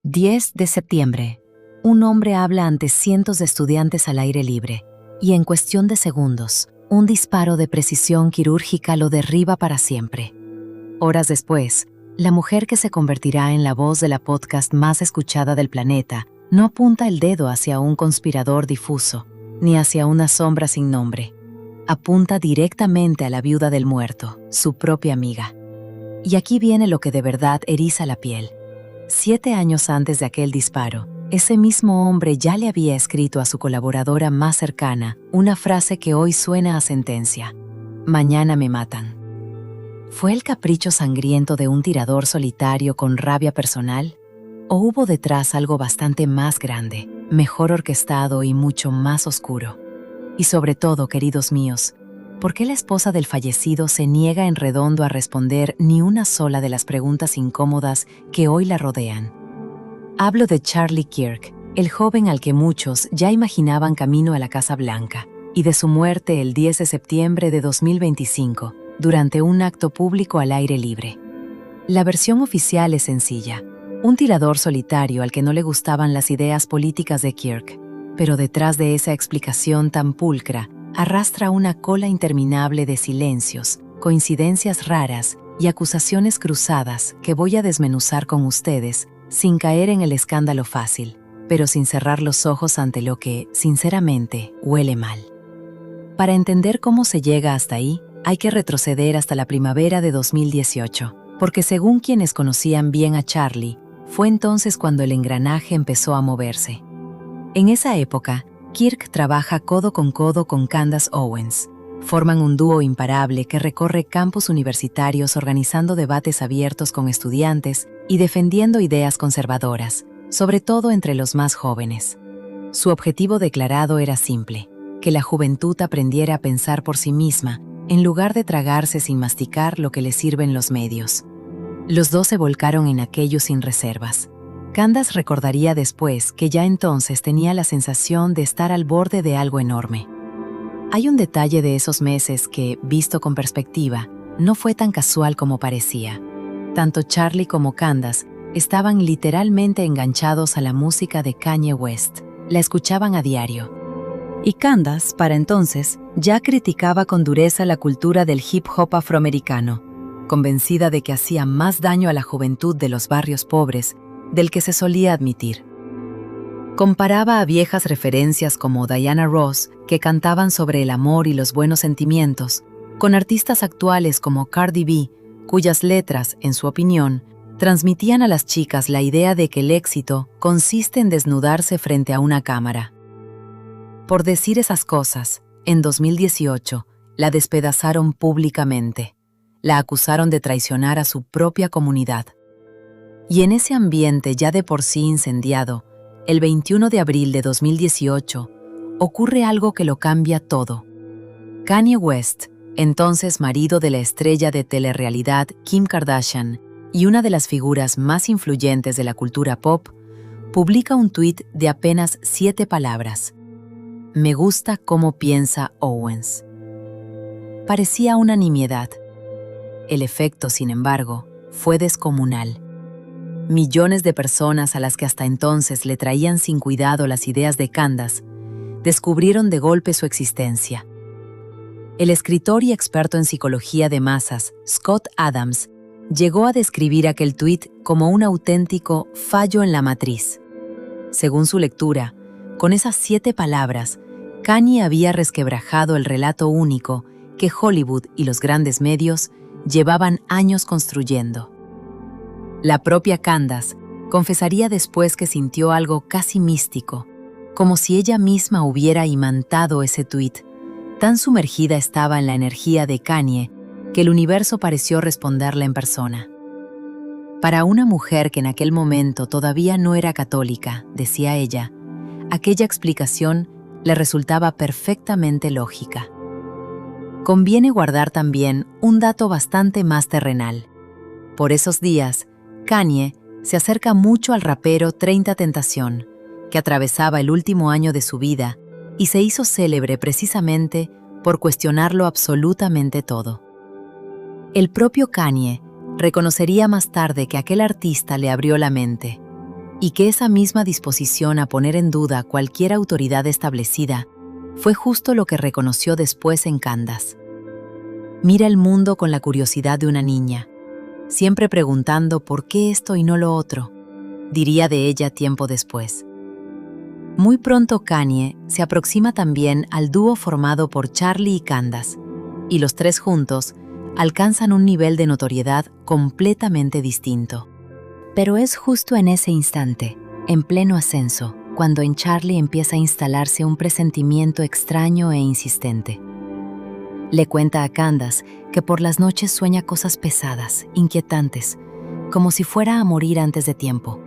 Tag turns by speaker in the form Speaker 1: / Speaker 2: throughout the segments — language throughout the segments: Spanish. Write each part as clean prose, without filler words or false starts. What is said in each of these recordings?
Speaker 1: 10 de septiembre. Un hombre habla ante cientos de estudiantes al aire libre, y en cuestión de segundos, un disparo de precisión quirúrgica lo derriba para siempre. Horas después, la mujer que se convertirá en la voz de la podcast más escuchada del planeta no apunta el dedo hacia un conspirador difuso, ni hacia una sombra sin nombre. Apunta directamente a la viuda del muerto, su propia amiga. Y aquí viene lo que de verdad eriza la piel. 7 años antes de aquel disparo, ese mismo hombre ya le había escrito a su colaboradora más cercana una frase que hoy suena a sentencia: mañana me matan. ¿Fue el capricho sangriento de un tirador solitario con rabia personal? ¿O hubo detrás algo bastante más grande, mejor orquestado y mucho más oscuro? Y sobre todo, queridos míos, ¿por qué la esposa del fallecido se niega en redondo a responder ni una sola de las preguntas incómodas que hoy la rodean? Hablo de Charlie Kirk, el joven al que muchos ya imaginaban camino a la Casa Blanca, y de su muerte el 10 de septiembre de 2025, durante un acto público al aire libre. La versión oficial es sencilla: un tirador solitario al que no le gustaban las ideas políticas de Kirk, pero detrás de esa explicación tan pulcra arrastra una cola interminable de silencios, coincidencias raras y acusaciones cruzadas que voy a desmenuzar con ustedes sin caer en el escándalo fácil, pero sin cerrar los ojos ante lo que, sinceramente, huele mal. Para entender cómo se llega hasta ahí, hay que retroceder hasta la primavera de 2018, porque según quienes conocían bien a Charlie, fue entonces cuando el engranaje empezó a moverse. En esa época, Kirk trabaja codo con Candace Owens. Forman un dúo imparable que recorre campus universitarios organizando debates abiertos con estudiantes y defendiendo ideas conservadoras, sobre todo entre los más jóvenes. Su objetivo declarado era simple: que la juventud aprendiera a pensar por sí misma, en lugar de tragarse sin masticar lo que les sirven los medios. Los dos se volcaron en aquello sin reservas. Candace recordaría después que ya entonces tenía la sensación de estar al borde de algo enorme. Hay un detalle de esos meses que, visto con perspectiva, no fue tan casual como parecía. Tanto Charlie como Candace estaban literalmente enganchados a la música de Kanye West. La escuchaban a diario. Y Candace, para entonces, ya criticaba con dureza la cultura del hip hop afroamericano, convencida de que hacía más daño a la juventud de los barrios pobres del que se solía admitir. Comparaba a viejas referencias como Diana Ross, que cantaban sobre el amor y los buenos sentimientos, con artistas actuales como Cardi B, cuyas letras, en su opinión, transmitían a las chicas la idea de que el éxito consiste en desnudarse frente a una cámara. Por decir esas cosas, en 2018, la despedazaron públicamente. La acusaron de traicionar a su propia comunidad. Y en ese ambiente ya de por sí incendiado, el 21 de abril de 2018, ocurre algo que lo cambia todo. Kanye West, entonces marido de la estrella de telerrealidad Kim Kardashian y una de las figuras más influyentes de la cultura pop, publica un tuit de apenas 7 palabras: me gusta cómo piensa Owens. Parecía una nimiedad. El efecto, sin embargo, fue descomunal. Millones de personas a las que hasta entonces le traían sin cuidado las ideas de Candace, descubrieron de golpe su existencia. El escritor y experto en psicología de masas, Scott Adams, llegó a describir aquel tuit como un auténtico fallo en la matriz. Según su lectura, con esas 7 palabras, Kanye había resquebrajado el relato único que Hollywood y los grandes medios llevaban años construyendo. La propia Candace confesaría después que sintió algo casi místico, como si ella misma hubiera imantado ese tuit. Tan sumergida estaba en la energía de Kanye que el universo pareció responderle en persona. Para una mujer que en aquel momento todavía no era católica, decía ella, aquella explicación le resultaba perfectamente lógica. Conviene guardar también un dato bastante más terrenal. Por esos días, Kanye se acerca mucho al rapero 30 Tentación, que atravesaba el último año de su vida y se hizo célebre precisamente por cuestionarlo absolutamente todo. El propio Kanye reconocería más tarde que aquel artista le abrió la mente. y que esa misma disposición a poner en duda cualquier autoridad establecida fue justo lo que reconoció después en Candace. Mira el mundo con la curiosidad de una niña, siempre preguntando por qué esto y no lo otro, diría de ella tiempo después. Muy pronto Kanye se aproxima también al dúo formado por Charlie y Candace, y los tres juntos alcanzan un nivel de notoriedad completamente distinto. Pero es justo en ese instante, en pleno ascenso, cuando en Charlie empieza a instalarse un presentimiento extraño e insistente. Le cuenta a Candace que por las noches sueña cosas pesadas, inquietantes, como si fuera a morir antes de tiempo.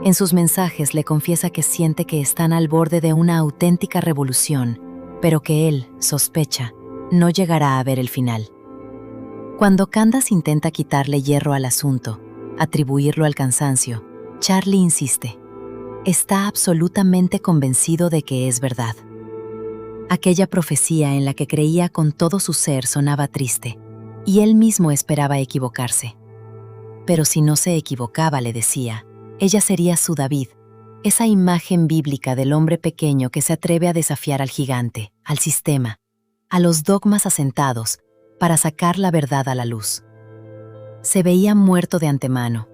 Speaker 1: En sus mensajes le confiesa que siente que están al borde de una auténtica revolución, pero que él, sospecha, no llegará a ver el final. Cuando Candace intenta quitarle hierro al asunto, atribuirlo al cansancio, Charlie insiste. Está absolutamente convencido de que es verdad. Aquella profecía en la que creía con todo su ser sonaba triste, y él mismo esperaba equivocarse. Pero si no se equivocaba, le decía, ella sería su David, esa imagen bíblica del hombre pequeño que se atreve a desafiar al gigante, al sistema, a los dogmas asentados, para sacar la verdad a la luz. Se veía muerto de antemano.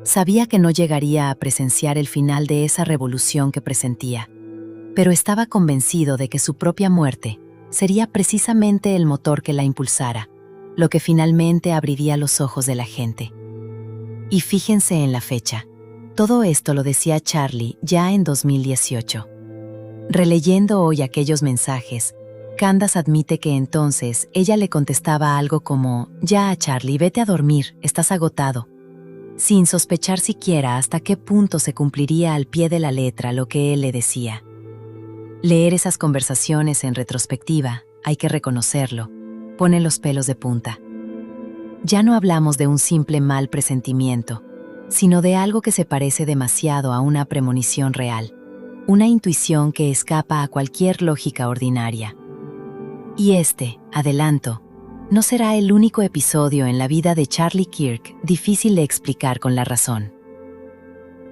Speaker 1: Sabía que no llegaría a presenciar el final de esa revolución que presentía, pero estaba convencido de que su propia muerte sería precisamente el motor que la impulsara, lo que finalmente abriría los ojos de la gente. Y fíjense en la fecha. Todo esto lo decía Charlie ya en 2018. Releyendo hoy aquellos mensajes, Candace admite que entonces ella le contestaba algo como, «Ya, Charlie, vete a dormir, estás agotado», sin sospechar siquiera hasta qué punto se cumpliría al pie de la letra lo que él le decía. Leer esas conversaciones en retrospectiva, hay que reconocerlo, pone los pelos de punta. Ya no hablamos de un simple mal presentimiento, sino de algo que se parece demasiado a una premonición real, una intuición que escapa a cualquier lógica ordinaria. Y adelanto, no será el único episodio en la vida de Charlie Kirk difícil de explicar con la razón.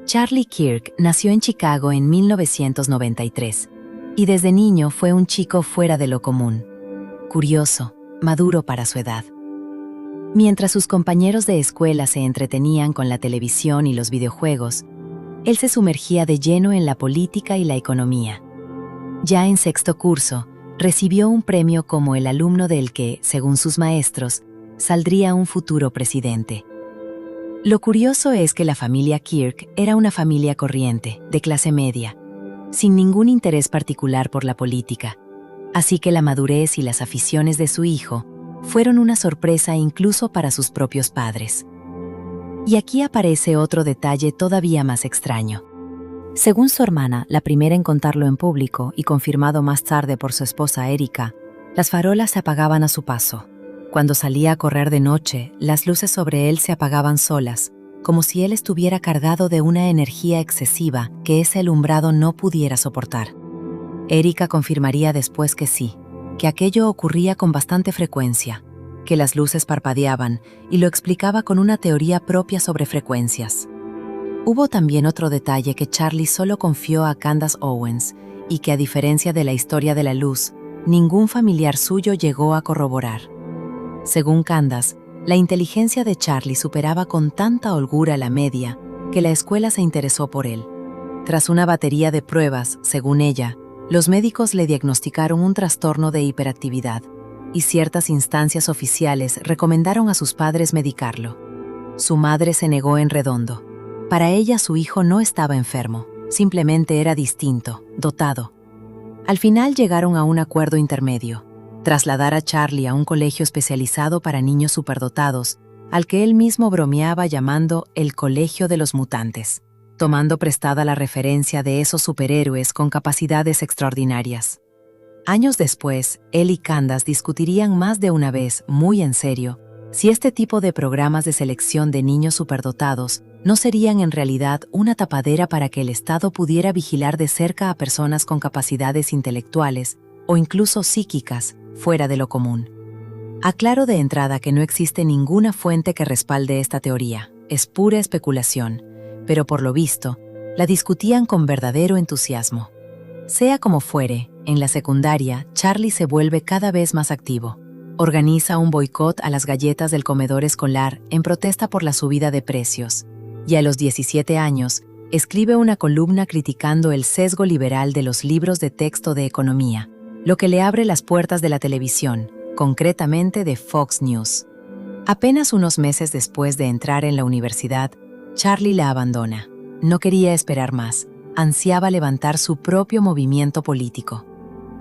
Speaker 1: Charlie Kirk nació en Chicago en 1993, y desde niño fue un chico fuera de lo común, curioso, maduro para su edad. Mientras sus compañeros de escuela se entretenían con la televisión y los videojuegos, él se sumergía de lleno en la política y la economía. Ya en sexto curso, recibió un premio como el alumno del que, según sus maestros, saldría un futuro presidente. Lo curioso es que la familia Kirk era una familia corriente, de clase media, sin ningún interés particular por la política, así que la madurez y las aficiones de su hijo fueron una sorpresa incluso para sus propios padres. Y aquí aparece otro detalle todavía más extraño. Según su hermana, la primera en contarlo en público y confirmado más tarde por su esposa Erika, las farolas se apagaban a su paso. Cuando salía a correr de noche, las luces sobre él se apagaban solas, como si él estuviera cargado de una energía excesiva que ese alumbrado no pudiera soportar. Erika confirmaría después que sí, que aquello ocurría con bastante frecuencia, que las luces parpadeaban, y lo explicaba con una teoría propia sobre frecuencias. Hubo también otro detalle que Charlie solo confió a Candace Owens y que, a diferencia de la historia de la luz, ningún familiar suyo llegó a corroborar. Según Candace, la inteligencia de Charlie superaba con tanta holgura la media que la escuela se interesó por él. Tras una batería de pruebas, según ella, los médicos le diagnosticaron un trastorno de hiperactividad y ciertas instancias oficiales recomendaron a sus padres medicarlo. Su madre se negó en redondo. Para ella su hijo no estaba enfermo, simplemente era distinto, dotado. Al final llegaron a un acuerdo intermedio: trasladar a Charlie a un colegio especializado para niños superdotados, al que él mismo bromeaba llamando el Colegio de los Mutantes, tomando prestada la referencia de esos superhéroes con capacidades extraordinarias. Años después, él y Candace discutirían más de una vez, muy en serio, si este tipo de programas de selección de niños superdotados no serían en realidad una tapadera para que el Estado pudiera vigilar de cerca a personas con capacidades intelectuales o incluso psíquicas fuera de lo común. Aclaro de entrada que no existe ninguna fuente que respalde esta teoría, es pura especulación, pero por lo visto, la discutían con verdadero entusiasmo. Sea como fuere, en la secundaria, Charlie se vuelve cada vez más activo. Organiza un boicot a las galletas del comedor escolar en protesta por la subida de precios. Y a los 17 años, escribe una columna criticando el sesgo liberal de los libros de texto de economía, lo que le abre las puertas de la televisión, concretamente de Fox News. Apenas unos meses después de entrar en la universidad, Charlie la abandona. No quería esperar más, ansiaba levantar su propio movimiento político.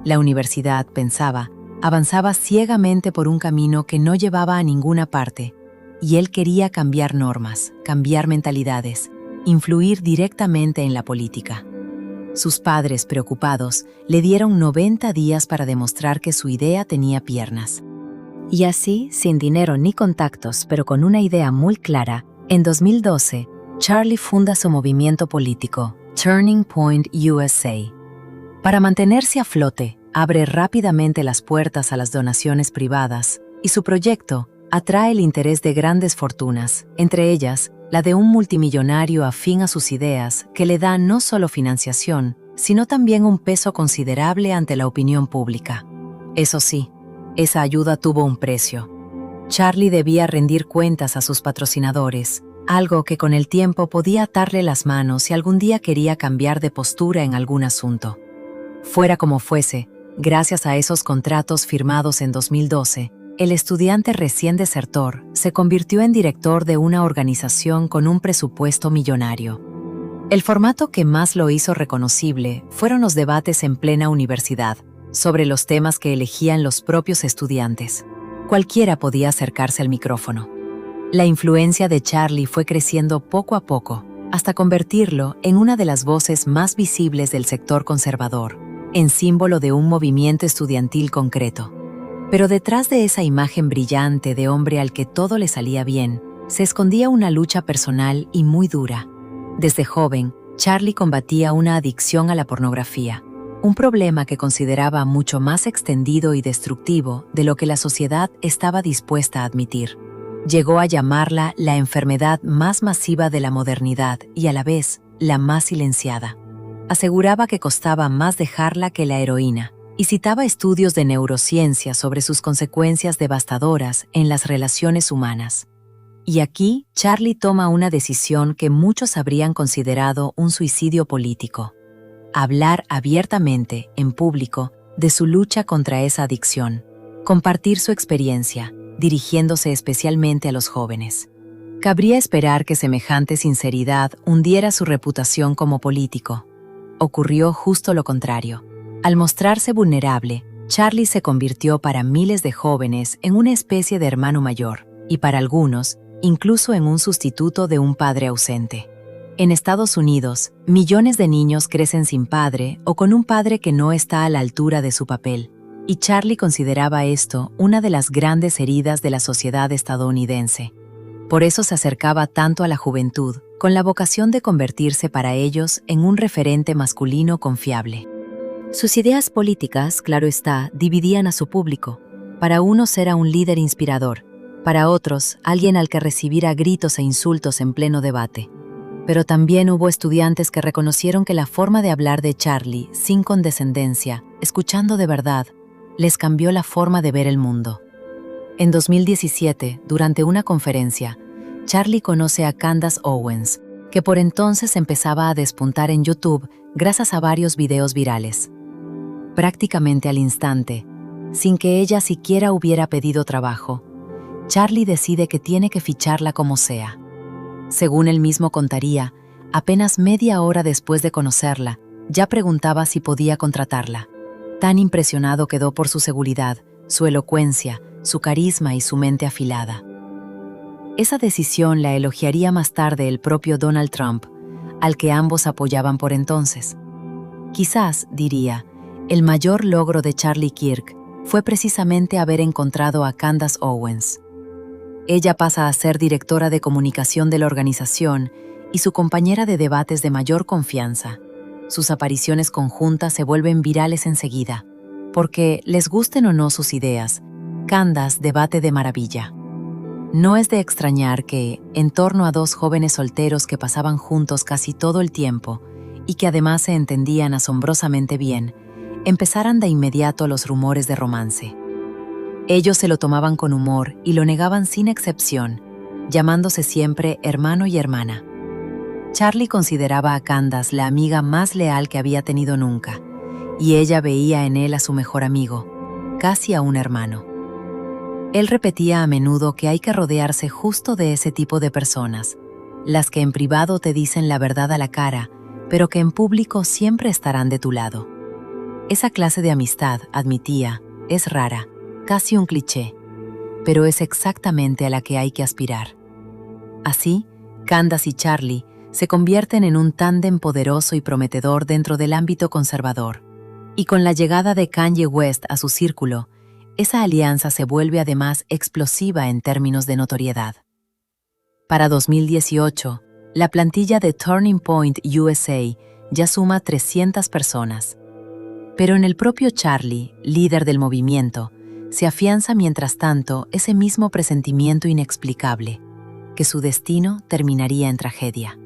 Speaker 1: La universidad, pensaba, avanzaba ciegamente por un camino que no llevaba a ninguna parte, y él quería cambiar normas, cambiar mentalidades, influir directamente en la política. Sus padres, preocupados, le dieron 90 días para demostrar que su idea tenía piernas. Y así, sin dinero ni contactos, pero con una idea muy clara, en 2012, Charlie funda su movimiento político, Turning Point USA. Para mantenerse a flote, abre rápidamente las puertas a las donaciones privadas, y su proyecto atrae el interés de grandes fortunas, entre ellas la de un multimillonario afín a sus ideas que le da no solo financiación, sino también un peso considerable ante la opinión pública. Eso sí, esa ayuda tuvo un precio. Charlie debía rendir cuentas a sus patrocinadores, algo que con el tiempo podía atarle las manos si algún día quería cambiar de postura en algún asunto. Fuera como fuese, gracias a esos contratos firmados en 2012, el estudiante recién desertor se convirtió en director de una organización con un presupuesto millonario. El formato que más lo hizo reconocible fueron los debates en plena universidad, sobre los temas que elegían los propios estudiantes. Cualquiera podía acercarse al micrófono. La influencia de Charlie fue creciendo poco a poco, hasta convertirlo en una de las voces más visibles del sector conservador, en símbolo de un movimiento estudiantil concreto. Pero detrás de esa imagen brillante de hombre al que todo le salía bien, se escondía una lucha personal y muy dura. Desde joven, Charlie combatía una adicción a la pornografía, un problema que consideraba mucho más extendido y destructivo de lo que la sociedad estaba dispuesta a admitir. Llegó a llamarla la enfermedad más masiva de la modernidad y a la vez la más silenciada. Aseguraba que costaba más dejarla que la heroína, y citaba estudios de neurociencia sobre sus consecuencias devastadoras en las relaciones humanas. Y aquí, Charlie toma una decisión que muchos habrían considerado un suicidio político: hablar abiertamente, en público, de su lucha contra esa adicción, compartir su experiencia, dirigiéndose especialmente a los jóvenes. Cabría esperar que semejante sinceridad hundiera su reputación como político. Ocurrió justo lo contrario. Al mostrarse vulnerable, Charlie se convirtió para miles de jóvenes en una especie de hermano mayor, y para algunos, incluso en un sustituto de un padre ausente. En Estados Unidos, millones de niños crecen sin padre o con un padre que no está a la altura de su papel, y Charlie consideraba esto una de las grandes heridas de la sociedad estadounidense. Por eso se acercaba tanto a la juventud, con la vocación de convertirse para ellos en un referente masculino confiable. Sus ideas políticas, claro está, dividían a su público. Para unos era un líder inspirador, para otros, alguien al que recibiera gritos e insultos en pleno debate. Pero también hubo estudiantes que reconocieron que la forma de hablar de Charlie, sin condescendencia, escuchando de verdad, les cambió la forma de ver el mundo. En 2017, durante una conferencia, Charlie conoce a Candace Owens, que por entonces empezaba a despuntar en YouTube gracias a varios videos virales. Prácticamente al instante, sin que ella siquiera hubiera pedido trabajo, Charlie decide que tiene que ficharla como sea. Según él mismo contaría, apenas media hora después de conocerla, ya preguntaba si podía contratarla. Tan impresionado quedó por su seguridad, su elocuencia, su carisma y su mente afilada. Esa decisión la elogiaría más tarde el propio Donald Trump, al que ambos apoyaban por entonces. Quizás, diría, el mayor logro de Charlie Kirk fue precisamente haber encontrado a Candace Owens. Ella pasa a ser directora de comunicación de la organización y su compañera de debates de mayor confianza. Sus apariciones conjuntas se vuelven virales enseguida, porque, les gusten o no sus ideas, Candace debate de maravilla. No es de extrañar que, en torno a dos jóvenes solteros que pasaban juntos casi todo el tiempo y que además se entendían asombrosamente bien, empezaran de inmediato los rumores de romance. Ellos se lo tomaban con humor y lo negaban sin excepción, llamándose siempre hermano y hermana. Charlie consideraba a Candace la amiga más leal que había tenido nunca, y ella veía en él a su mejor amigo, casi a un hermano. Él repetía a menudo que hay que rodearse justo de ese tipo de personas, las que en privado te dicen la verdad a la cara, pero que en público siempre estarán de tu lado. Esa clase de amistad, admitía, es rara, casi un cliché, pero es exactamente a la que hay que aspirar. Así, Candace y Charlie se convierten en un tándem poderoso y prometedor dentro del ámbito conservador. Y con la llegada de Kanye West a su círculo, esa alianza se vuelve además explosiva en términos de notoriedad. Para 2018, la plantilla de Turning Point USA ya suma 300 personas. Pero en el propio Charlie, líder del movimiento, se afianza mientras tanto ese mismo presentimiento inexplicable, que su destino terminaría en tragedia.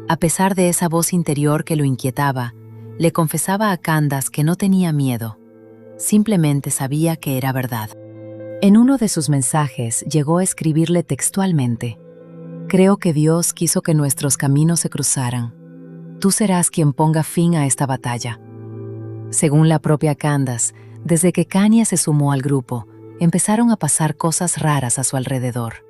Speaker 1: A pesar de esa voz interior que lo inquietaba, le confesaba a Candace que no tenía miedo. Simplemente sabía que era verdad. En uno de sus mensajes llegó a escribirle textualmente: «Creo que Dios quiso que nuestros caminos se cruzaran. Tú serás quien ponga fin a esta batalla». Según la propia Candace, desde que Kanye se sumó al grupo, empezaron a pasar cosas raras a su alrededor.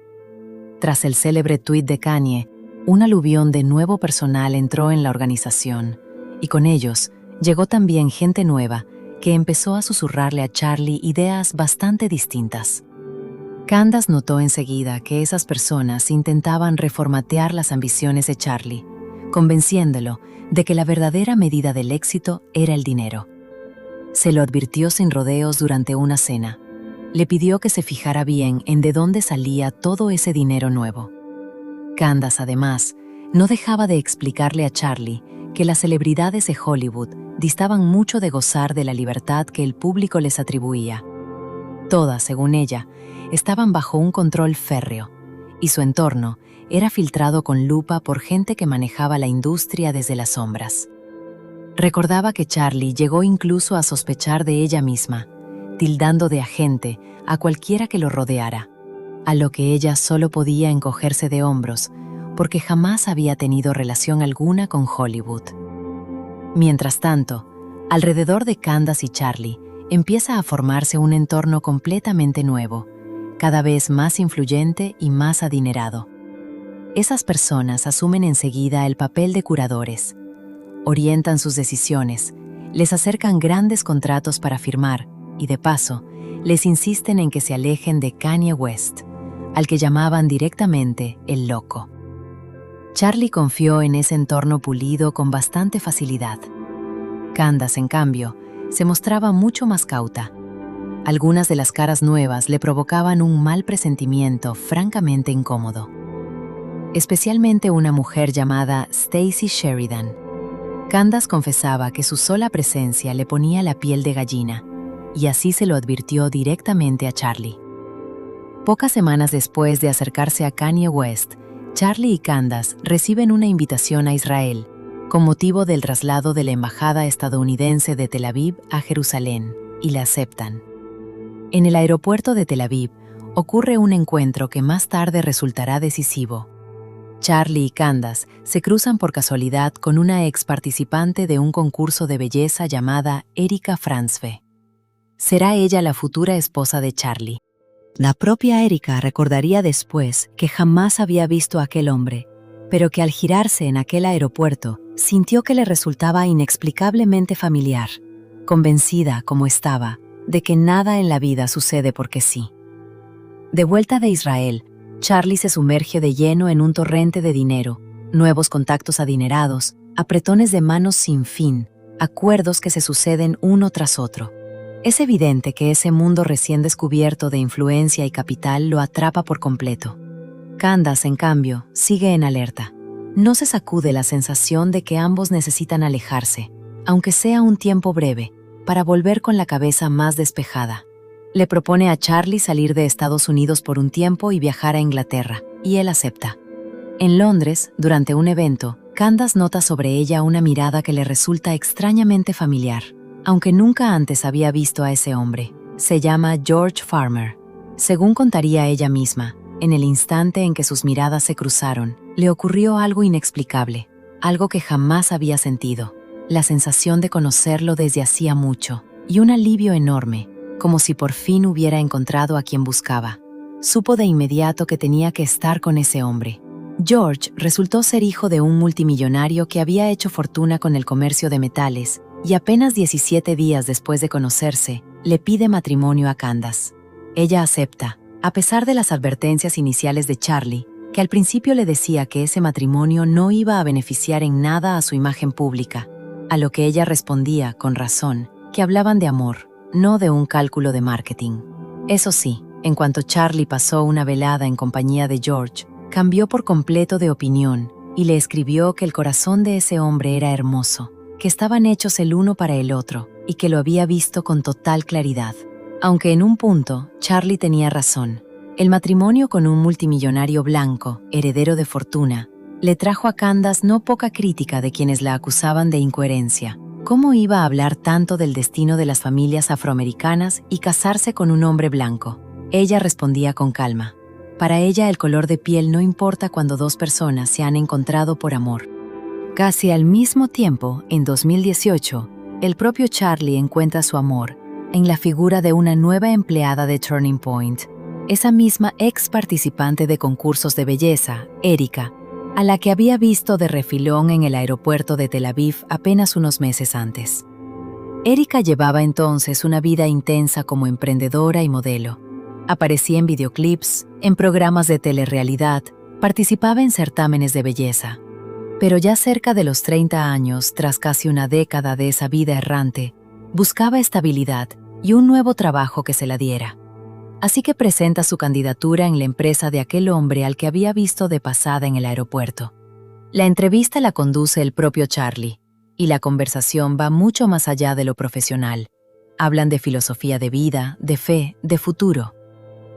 Speaker 1: Tras el célebre tuit de Kanye, un aluvión de nuevo personal entró en la organización, y con ellos llegó también gente nueva que empezó a susurrarle a Charlie ideas bastante distintas. Candace notó enseguida que esas personas intentaban reformatear las ambiciones de Charlie, convenciéndolo de que la verdadera medida del éxito era el dinero. Se lo advirtió sin rodeos durante una cena. Le pidió que se fijara bien en de dónde salía todo ese dinero nuevo. Candace, además, no dejaba de explicarle a Charlie que las celebridades de Hollywood distaban mucho de gozar de la libertad que el público les atribuía. Todas, según ella, estaban bajo un control férreo, y su entorno era filtrado con lupa por gente que manejaba la industria desde las sombras. Recordaba que Charlie llegó incluso a sospechar de ella misma, tildando de agente a cualquiera que lo rodeara, a lo que ella solo podía encogerse de hombros, porque jamás había tenido relación alguna con Hollywood. Mientras tanto, alrededor de Candace y Charlie empieza a formarse un entorno completamente nuevo, cada vez más influyente y más adinerado. Esas personas asumen enseguida el papel de curadores, orientan sus decisiones, les acercan grandes contratos para firmar y, de paso, les insisten en que se alejen de Kanye West, al que llamaban directamente el loco. Charlie confió en ese entorno pulido con bastante facilidad. Candace, en cambio, se mostraba mucho más cauta. Algunas de las caras nuevas le provocaban un mal presentimiento francamente incómodo. Especialmente una mujer llamada Stacy Sheridan. Candace confesaba que su sola presencia le ponía la piel de gallina, y así se lo advirtió directamente a Charlie. Pocas semanas después de acercarse a Kanye West, Charlie y Candace reciben una invitación a Israel, con motivo del traslado de la embajada estadounidense de Tel Aviv a Jerusalén, y la aceptan. En el aeropuerto de Tel Aviv ocurre un encuentro que más tarde resultará decisivo. Charlie y Candace se cruzan por casualidad con una ex participante de un concurso de belleza llamada Erika Franzwe. Será ella la futura esposa de Charlie. La propia Erika recordaría después que jamás había visto a aquel hombre, pero que al girarse en aquel aeropuerto sintió que le resultaba inexplicablemente familiar, convencida, como estaba, de que nada en la vida sucede porque sí. De vuelta de Israel, Charlie se sumerge de lleno en un torrente de dinero, nuevos contactos adinerados, apretones de manos sin fin, acuerdos que se suceden uno tras otro. Es evidente que ese mundo recién descubierto de influencia y capital lo atrapa por completo. Candace, en cambio, sigue en alerta. No se sacude la sensación de que ambos necesitan alejarse, aunque sea un tiempo breve, para volver con la cabeza más despejada. Le propone a Charlie salir de Estados Unidos por un tiempo y viajar a Inglaterra, y él acepta. En Londres, durante un evento, Candace nota sobre ella una mirada que le resulta extrañamente familiar, aunque nunca antes había visto a ese hombre. Se llama George Farmer. Según contaría ella misma, en el instante en que sus miradas se cruzaron, le ocurrió algo inexplicable, algo que jamás había sentido, la sensación de conocerlo desde hacía mucho, y un alivio enorme, como si por fin hubiera encontrado a quien buscaba. Supo de inmediato que tenía que estar con ese hombre. George resultó ser hijo de un multimillonario que había hecho fortuna con el comercio de metales, y apenas 17 días después de conocerse, le pide matrimonio a Candace. Ella acepta, a pesar de las advertencias iniciales de Charlie, que al principio le decía que ese matrimonio no iba a beneficiar en nada a su imagen pública, a lo que ella respondía, con razón, que hablaban de amor, no de un cálculo de marketing. Eso sí, en cuanto Charlie pasó una velada en compañía de George, cambió por completo de opinión y le escribió que el corazón de ese hombre era hermoso, que estaban hechos el uno para el otro y que lo había visto con total claridad. Aunque en un punto, Charlie tenía razón. El matrimonio con un multimillonario blanco, heredero de fortuna, le trajo a Candace no poca crítica de quienes la acusaban de incoherencia. ¿Cómo iba a hablar tanto del destino de las familias afroamericanas y casarse con un hombre blanco? Ella respondía con calma. Para ella el color de piel no importa cuando dos personas se han encontrado por amor. Casi al mismo tiempo, en 2018, el propio Charlie encuentra su amor en la figura de una nueva empleada de Turning Point, esa misma ex participante de concursos de belleza, Erika, a la que había visto de refilón en el aeropuerto de Tel Aviv apenas unos meses antes. Erika llevaba entonces una vida intensa como emprendedora y modelo. Aparecía en videoclips, en programas de telerrealidad, participaba en certámenes de belleza. Pero ya cerca de los 30 años, tras casi una década de esa vida errante, buscaba estabilidad y un nuevo trabajo que se la diera. Así que presenta su candidatura en la empresa de aquel hombre al que había visto de pasada en el aeropuerto. La entrevista la conduce el propio Charlie, y la conversación va mucho más allá de lo profesional. Hablan de filosofía de vida, de fe, de futuro.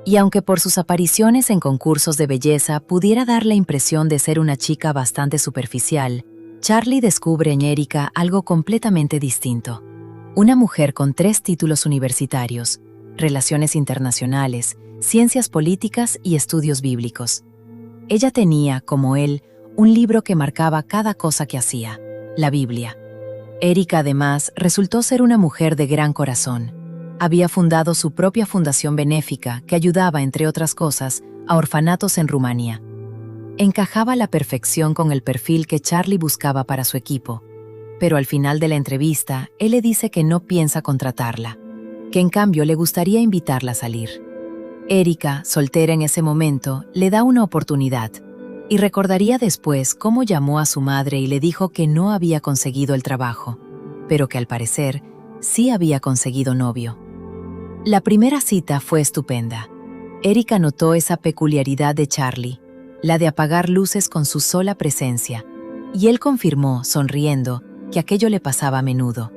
Speaker 1: Y aunque por sus apariciones en concursos de belleza pudiera dar la impresión de ser una chica bastante superficial, Charlie descubre en Erika algo completamente distinto. Una mujer con 3 títulos universitarios, relaciones internacionales, ciencias políticas y estudios bíblicos. Ella tenía, como él, un libro que marcaba cada cosa que hacía, la Biblia. Erika, además, resultó ser una mujer de gran corazón. Había fundado su propia fundación benéfica que ayudaba, entre otras cosas, a orfanatos en Rumania. Encajaba a la perfección con el perfil que Charlie buscaba para su equipo. Pero al final de la entrevista, él le dice que no piensa contratarla, que en cambio le gustaría invitarla a salir. Erika, soltera en ese momento, le da una oportunidad y recordaría después cómo llamó a su madre y le dijo que no había conseguido el trabajo, pero que al parecer sí había conseguido novio. La primera cita fue estupenda. Erika notó esa peculiaridad de Charlie, la de apagar luces con su sola presencia, y él confirmó, sonriendo, que aquello le pasaba a menudo.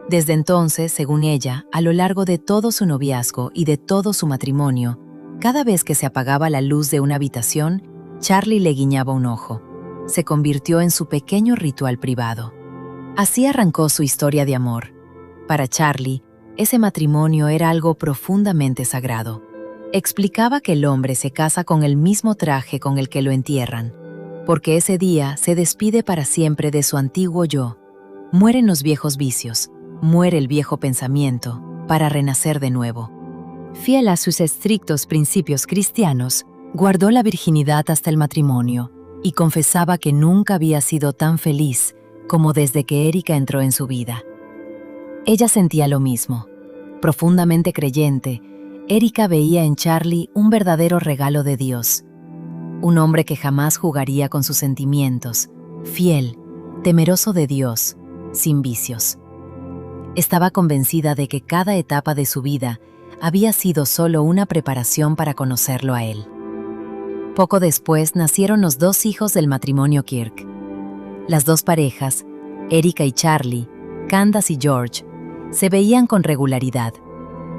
Speaker 1: Desde entonces, según ella, a lo largo de todo su noviazgo y de todo su matrimonio, cada vez que se apagaba la luz de una habitación, Charlie le guiñaba un ojo. Se convirtió en su pequeño ritual privado. Así arrancó su historia de amor. Para Charlie, ese matrimonio era algo profundamente sagrado. Explicaba que el hombre se casa con el mismo traje con el que lo entierran, porque ese día se despide para siempre de su antiguo yo. Mueren los viejos vicios, muere el viejo pensamiento, para renacer de nuevo. Fiel a sus estrictos principios cristianos, guardó la virginidad hasta el matrimonio y confesaba que nunca había sido tan feliz como desde que Erika entró en su vida. Ella sentía lo mismo. Profundamente creyente, Erika veía en Charlie un verdadero regalo de Dios. Un hombre que jamás jugaría con sus sentimientos, fiel, temeroso de Dios, sin vicios. Estaba convencida de que cada etapa de su vida había sido solo una preparación para conocerlo a él. Poco después nacieron los 2 hijos del matrimonio Kirk. Las 2 parejas, Erika y Charlie, Candace y George, se veían con regularidad.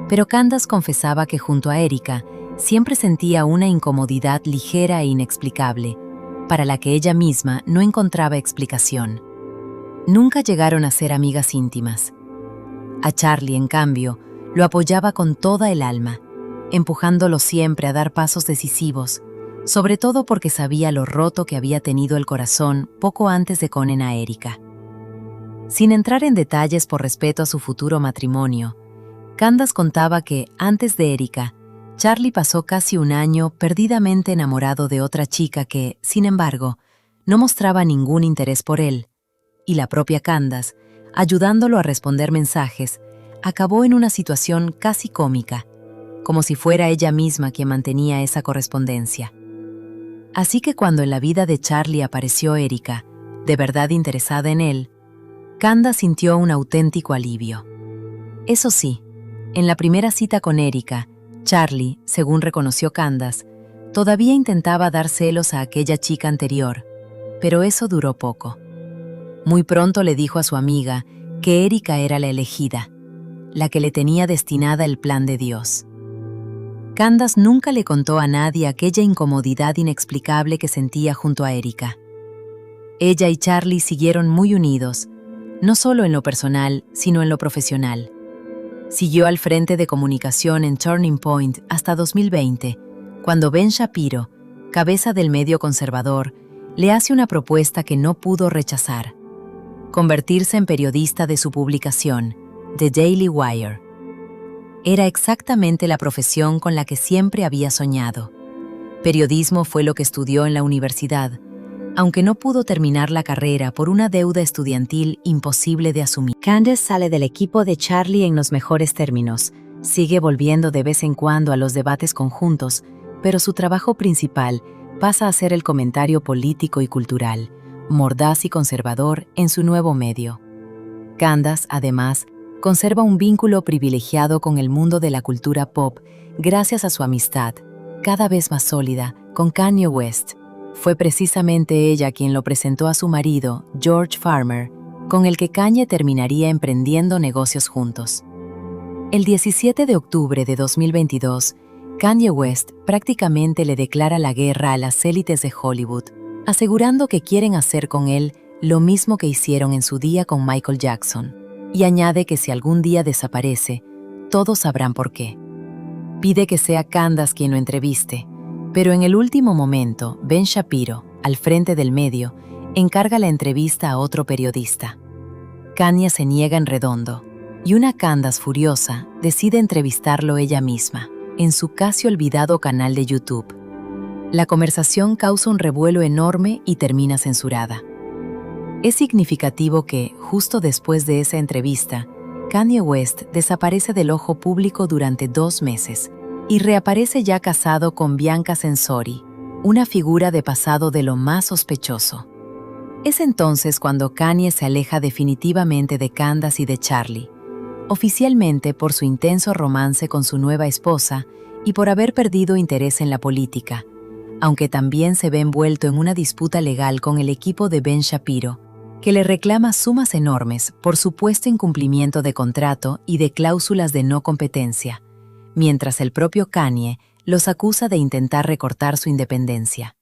Speaker 1: Pero Candace confesaba que junto a Erika siempre sentía una incomodidad ligera e inexplicable, para la que ella misma no encontraba explicación. Nunca llegaron a ser amigas íntimas. A Charlie, en cambio, lo apoyaba con toda el alma, empujándolo siempre a dar pasos decisivos, sobre todo porque sabía lo roto que había tenido el corazón poco antes de conocer a Erika. Sin entrar en detalles por respeto a su futuro matrimonio, Candace contaba que, antes de Erika, Charlie pasó casi un año perdidamente enamorado de otra chica que, sin embargo, no mostraba ningún interés por él, y la propia Candace, ayudándolo a responder mensajes, acabó en una situación casi cómica, como si fuera ella misma quien mantenía esa correspondencia. Así que cuando en la vida de Charlie apareció Erika, de verdad interesada en él, Candace sintió un auténtico alivio. Eso sí, en la primera cita con Erika, Charlie, según reconoció Candace, todavía intentaba dar celos a aquella chica anterior, pero eso duró poco. Muy pronto le dijo a su amiga que Erika era la elegida, la que le tenía destinada el plan de Dios. Candace nunca le contó a nadie aquella incomodidad inexplicable que sentía junto a Erika. Ella y Charlie siguieron muy unidos, no solo en lo personal, sino en lo profesional. Siguió al frente de comunicación en Turning Point hasta 2020, cuando Ben Shapiro, cabeza del medio conservador, le hace una propuesta que no pudo rechazar: convertirse en periodista de su publicación, The Daily Wire. Era exactamente la profesión con la que siempre había soñado. Periodismo fue lo que estudió en la universidad, aunque no pudo terminar la carrera por una deuda estudiantil imposible de asumir. Candace sale del equipo de Charlie en los mejores términos, sigue volviendo de vez en cuando a los debates conjuntos, pero su trabajo principal pasa a ser el comentario político y cultural, mordaz y conservador en su nuevo medio. Candace, además, conserva un vínculo privilegiado con el mundo de la cultura pop gracias a su amistad, cada vez más sólida, con Kanye West. Fue precisamente ella quien lo presentó a su marido, George Farmer, con el que Kanye terminaría emprendiendo negocios juntos. El 17 de octubre de 2022, Kanye West prácticamente le declara la guerra a las élites de Hollywood, asegurando que quieren hacer con él lo mismo que hicieron en su día con Michael Jackson, y añade que si algún día desaparece, todos sabrán por qué. Pide que sea Candace quien lo entreviste, pero en el último momento, Ben Shapiro, al frente del medio, encarga la entrevista a otro periodista. Kanye se niega en redondo, y una Candace furiosa decide entrevistarlo ella misma, en su casi olvidado canal de YouTube. La conversación causa un revuelo enorme y termina censurada. Es significativo que, justo después de esa entrevista, Kanye West desaparece del ojo público durante 2 meses y reaparece ya casado con Bianca Censori, una figura de pasado de lo más sospechoso. Es entonces cuando Kanye se aleja definitivamente de Candace y de Charlie, oficialmente por su intenso romance con su nueva esposa y por haber perdido interés en la política, aunque también se ve envuelto en una disputa legal con el equipo de Ben Shapiro, que le reclama sumas enormes por supuesto incumplimiento de contrato y de cláusulas de no competencia, mientras el propio Kanye los acusa de intentar recortar su independencia.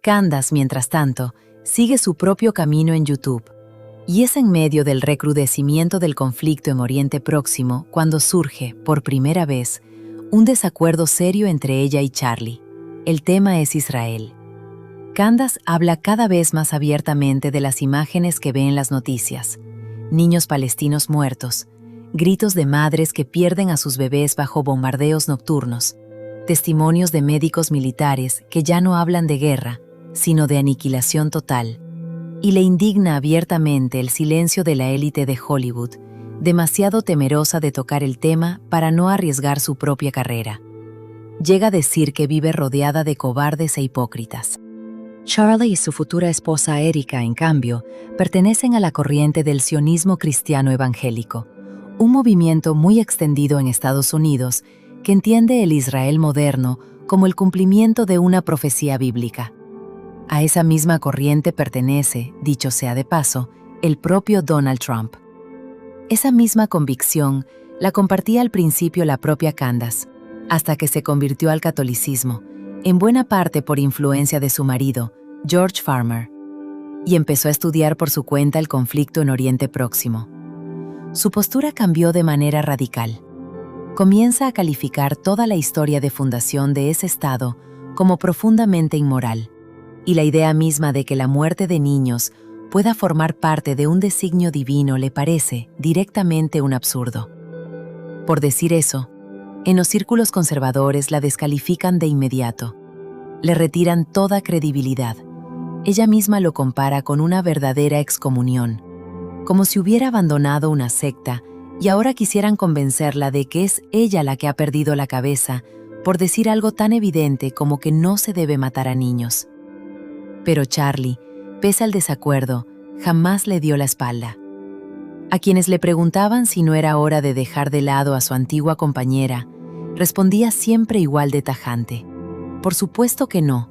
Speaker 1: Candace, mientras tanto, sigue su propio camino en YouTube, y es en medio del recrudecimiento del conflicto en Oriente Próximo cuando surge, por primera vez, un desacuerdo serio entre ella y Charlie. El tema es Israel. Candace habla cada vez más abiertamente de las imágenes que ve en las noticias: niños palestinos muertos, gritos de madres que pierden a sus bebés bajo bombardeos nocturnos, testimonios de médicos militares que ya no hablan de guerra, sino de aniquilación total, y le indigna abiertamente el silencio de la élite de Hollywood, demasiado temerosa de tocar el tema para no arriesgar su propia carrera. Llega a decir que vive rodeada de cobardes e hipócritas. Charlie y su futura esposa Erika, en cambio, pertenecen a la corriente del sionismo cristiano evangélico, un movimiento muy extendido en Estados Unidos que entiende el Israel moderno como el cumplimiento de una profecía bíblica. A esa misma corriente pertenece, dicho sea de paso, el propio Donald Trump. Esa misma convicción La compartía al principio la propia Candace, hasta que se convirtió al catolicismo, en buena parte por influencia de su marido, George Farmer, y empezó a estudiar por su cuenta el conflicto en Oriente Próximo. Su postura cambió de manera radical. Comienza a calificar toda la historia de fundación de ese estado como profundamente inmoral, y la idea misma de que la muerte de niños pueda formar parte de un designio divino le parece directamente un absurdo. Por decir eso, en los círculos conservadores la descalifican de inmediato. Le retiran toda credibilidad. Ella misma lo compara con una verdadera excomunión, como si hubiera abandonado una secta y ahora quisieran convencerla de que es ella la que ha perdido la cabeza por decir algo tan evidente como que no se debe matar a niños. Pero Charlie, pese al desacuerdo, jamás le dio la espalda. A quienes le preguntaban si no era hora de dejar de lado a su antigua compañera, respondía siempre igual de tajante. Por supuesto que no.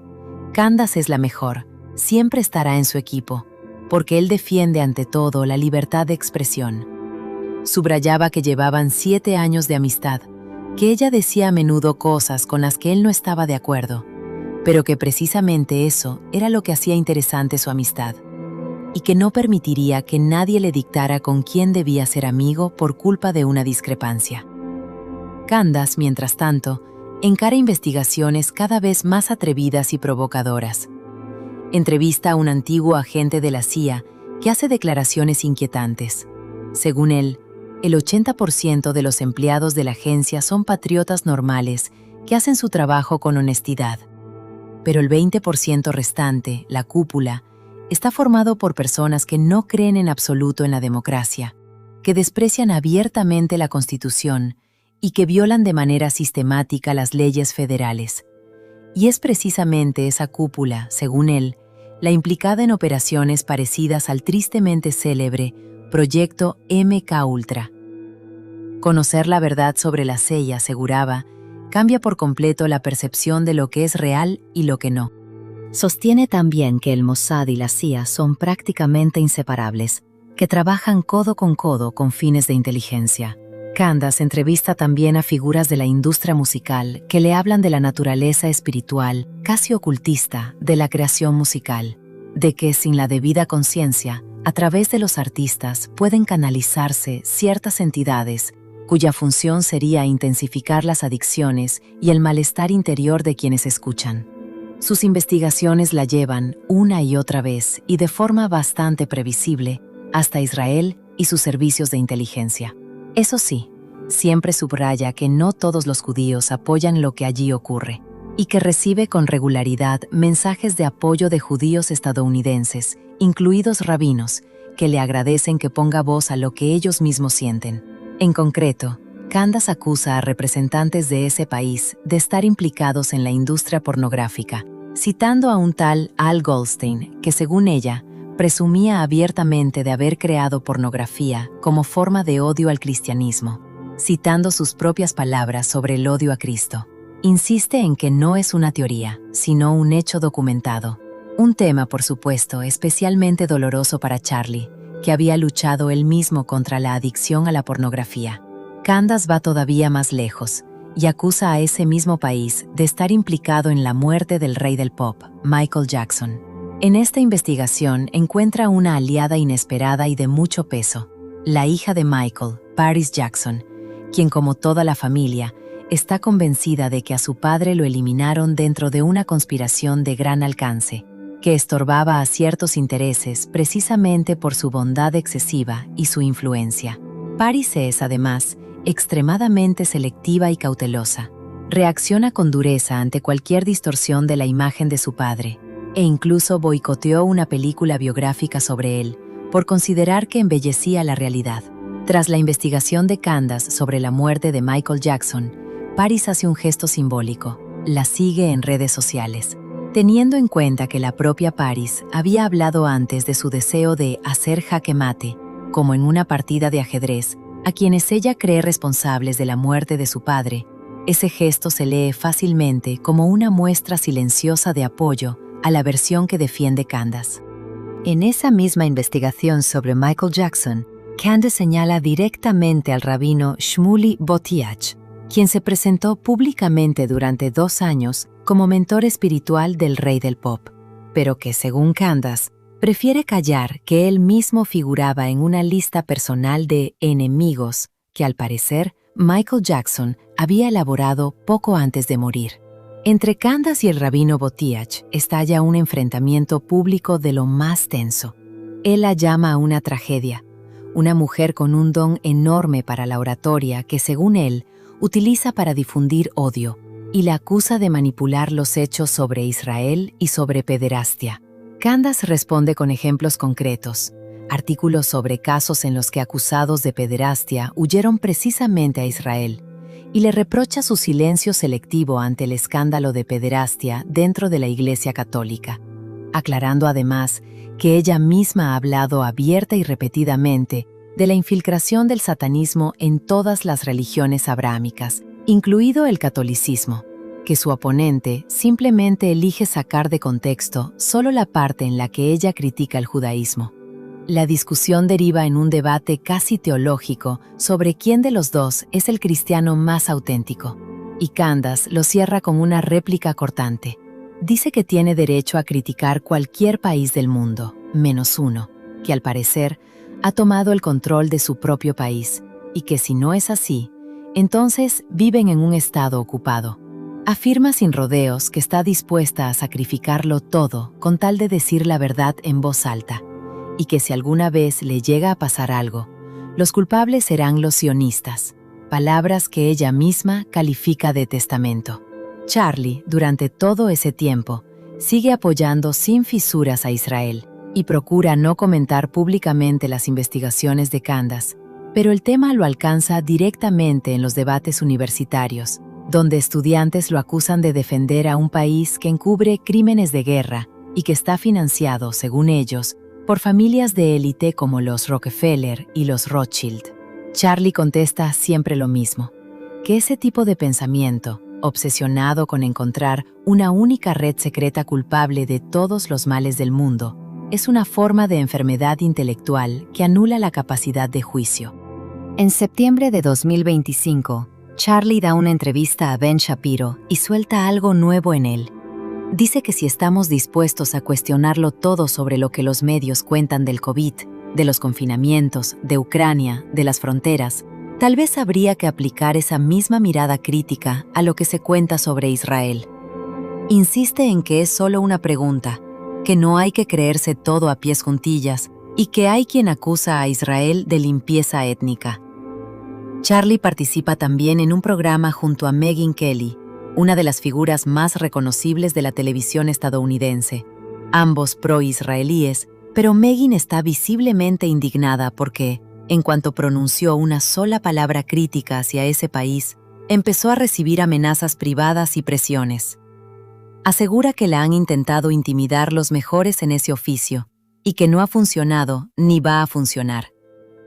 Speaker 1: Candace es la mejor, siempre estará en su equipo, porque él defiende ante todo la libertad de expresión. Subrayaba que llevaban 7 años de amistad, que ella decía a menudo cosas con las que él no estaba de acuerdo, pero que precisamente eso era lo que hacía interesante su amistad, y que no permitiría que nadie le dictara con quién debía ser amigo por culpa de una discrepancia. Candace, mientras tanto, encara investigaciones cada vez más atrevidas y provocadoras. Entrevista a un antiguo agente de la CIA que hace declaraciones inquietantes. Según él, el 80% de los empleados de la agencia son patriotas normales que hacen su trabajo con honestidad. Pero el 20% restante, la cúpula, está formado por personas que no creen en absoluto en la democracia, que desprecian abiertamente la Constitución y que violan de manera sistemática las leyes federales. Y es precisamente esa cúpula, según él, la implicada en operaciones parecidas al tristemente célebre Proyecto MKUltra. Conocer la verdad sobre la CIA, aseguraba, cambia por completo la percepción de lo que es real y lo que no. Sostiene también que el Mossad y la CIA son prácticamente inseparables, que trabajan codo con fines de inteligencia. Candace entrevista también a figuras de la industria musical que le hablan de la naturaleza espiritual, casi ocultista, de la creación musical, de que sin la debida conciencia, a través de los artistas pueden canalizarse ciertas entidades cuya función sería intensificar las adicciones y el malestar interior de quienes escuchan. Sus investigaciones la llevan una y otra vez y de forma bastante previsible hasta Israel y sus servicios de inteligencia. Eso sí, siempre subraya que no todos los judíos apoyan lo que allí ocurre y que recibe con regularidad mensajes de apoyo de judíos estadounidenses, incluidos rabinos, que le agradecen que ponga voz a lo que ellos mismos sienten. En concreto, Candace acusa a representantes de ese país de estar implicados en la industria pornográfica, citando a un tal Al Goldstein, que según ella, presumía abiertamente de haber creado pornografía como forma de odio al cristianismo, citando sus propias palabras sobre el odio a Cristo. Insiste en que no es una teoría, sino un hecho documentado. Un tema, por supuesto, especialmente doloroso para Charlie, que había luchado él mismo contra la adicción a la pornografía. Candace va todavía más lejos y acusa a ese mismo país de estar implicado en la muerte del rey del pop, Michael Jackson. En esta investigación encuentra una aliada inesperada y de mucho peso, la hija de Michael, Paris Jackson, quien, como toda la familia, está convencida de que a su padre lo eliminaron dentro de una conspiración de gran alcance, que estorbaba a ciertos intereses precisamente por su bondad excesiva y su influencia. Paris es, además, extremadamente selectiva y cautelosa. Reacciona con dureza ante cualquier distorsión de la imagen de su padre, e incluso boicoteó una película biográfica sobre él, por considerar que embellecía la realidad. Tras la investigación de Candace sobre la muerte de Michael Jackson, Paris hace un gesto simbólico, la sigue en redes sociales. Teniendo en cuenta que la propia Paris había hablado antes de su deseo de hacer jaque mate, como en una partida de ajedrez, a quienes ella cree responsables de la muerte de su padre, ese gesto se lee fácilmente como una muestra silenciosa de apoyo a la versión que defiende Candace. En esa misma investigación sobre Michael Jackson, Candace señala directamente al rabino Shmuley Boteach, quien se presentó públicamente durante 2 años como mentor espiritual del rey del pop, pero que, según Candace, prefiere callar que él mismo figuraba en una lista personal de enemigos que, al parecer, Michael Jackson había elaborado poco antes de morir. Entre Candace y el rabino Boteach estalla un enfrentamiento público de lo más tenso. Él la llama a una tragedia, una mujer con un don enorme para la oratoria que, según él, utiliza para difundir odio, y la acusa de manipular los hechos sobre Israel y sobre pederastia. Candace responde con ejemplos concretos, artículos sobre casos en los que acusados de pederastia huyeron precisamente a Israel, y le reprocha su silencio selectivo ante el escándalo de pederastia dentro de la Iglesia Católica, aclarando además que ella misma ha hablado abierta y repetidamente de la infiltración del satanismo en todas las religiones abrahámicas, incluido el catolicismo, que su oponente simplemente elige sacar de contexto solo la parte en la que ella critica el judaísmo. La discusión deriva en un debate casi teológico sobre quién de los dos es el cristiano más auténtico, y Candace lo cierra con una réplica cortante. Dice que tiene derecho a criticar cualquier país del mundo, menos uno, que al parecer ha tomado el control de su propio país, y que si no es así, entonces viven en un estado ocupado. Afirma sin rodeos que está dispuesta a sacrificarlo todo con tal de decir la verdad en voz alta, y que si alguna vez le llega a pasar algo, los culpables serán los sionistas, palabras que ella misma califica de testamento. Charlie, durante todo ese tiempo, sigue apoyando sin fisuras a Israel y procura no comentar públicamente las investigaciones de Candace, pero el tema lo alcanza directamente en los debates universitarios, donde estudiantes lo acusan de defender a un país que encubre crímenes de guerra y que está financiado, según ellos, por familias de élite como los Rockefeller y los Rothschild. Charlie contesta siempre lo mismo, que ese tipo de pensamiento, obsesionado con encontrar una única red secreta culpable de todos los males del mundo, es una forma de enfermedad intelectual que anula la capacidad de juicio. En septiembre de 2025, Charlie da una entrevista a Ben Shapiro y suelta algo nuevo en él. Dice que si estamos dispuestos a cuestionarlo todo sobre lo que los medios cuentan del COVID, de los confinamientos, de Ucrania, de las fronteras, tal vez habría que aplicar esa misma mirada crítica a lo que se cuenta sobre Israel. Insiste en que es solo una pregunta, que no hay que creerse todo a pies juntillas y que hay quien acusa a Israel de limpieza étnica. Charlie participa también en un programa junto a Megyn Kelly, una de las figuras más reconocibles de la televisión estadounidense, ambos pro-israelíes, pero Megyn está visiblemente indignada porque, en cuanto pronunció una sola palabra crítica hacia ese país, empezó a recibir amenazas privadas y presiones. Asegura que la han intentado intimidar los mejores en ese oficio y que no ha funcionado ni va a funcionar.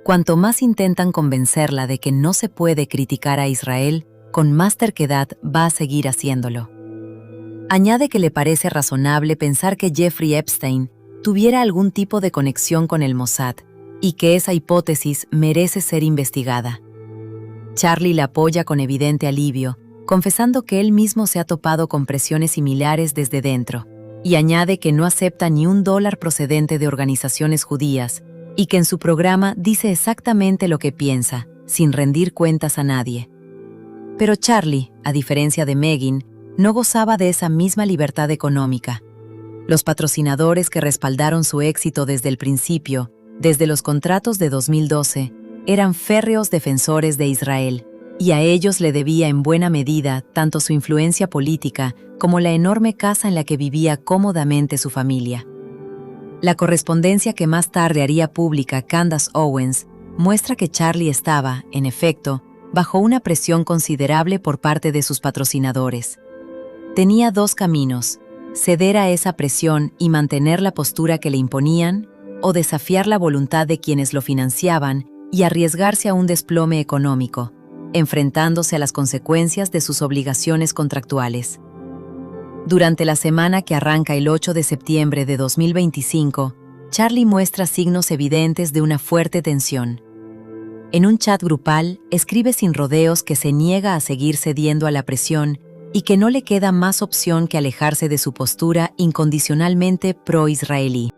Speaker 1: Cuanto más intentan convencerla de que no se puede criticar a Israel, con más terquedad va a seguir haciéndolo. Añade que le parece razonable pensar que Jeffrey Epstein tuviera algún tipo de conexión con el Mossad y que esa hipótesis merece ser investigada. Charlie la apoya con evidente alivio, confesando que él mismo se ha topado con presiones similares desde dentro, y añade que no acepta ni $1 procedente de organizaciones judías y que en su programa dice exactamente lo que piensa, sin rendir cuentas a nadie. Pero Charlie, a diferencia de Megyn, no gozaba de esa misma libertad económica. Los patrocinadores que respaldaron su éxito desde el principio, desde los contratos de 2012, eran férreos defensores de Israel, y a ellos le debía en buena medida tanto su influencia política como la enorme casa en la que vivía cómodamente su familia. La correspondencia que más tarde haría pública Candace Owens muestra que Charlie estaba, en efecto, bajo una presión considerable por parte de sus patrocinadores. Tenía 2 caminos: ceder a esa presión y mantener la postura que le imponían, o desafiar la voluntad de quienes lo financiaban y arriesgarse a un desplome económico, enfrentándose a las consecuencias de sus obligaciones contractuales. Durante la semana que arranca el 8 de septiembre de 2025, Charlie muestra signos evidentes de una fuerte tensión. En un chat grupal, escribe sin rodeos que se niega a seguir cediendo a la presión y que no le queda más opción que alejarse de su postura incondicionalmente pro-israelí.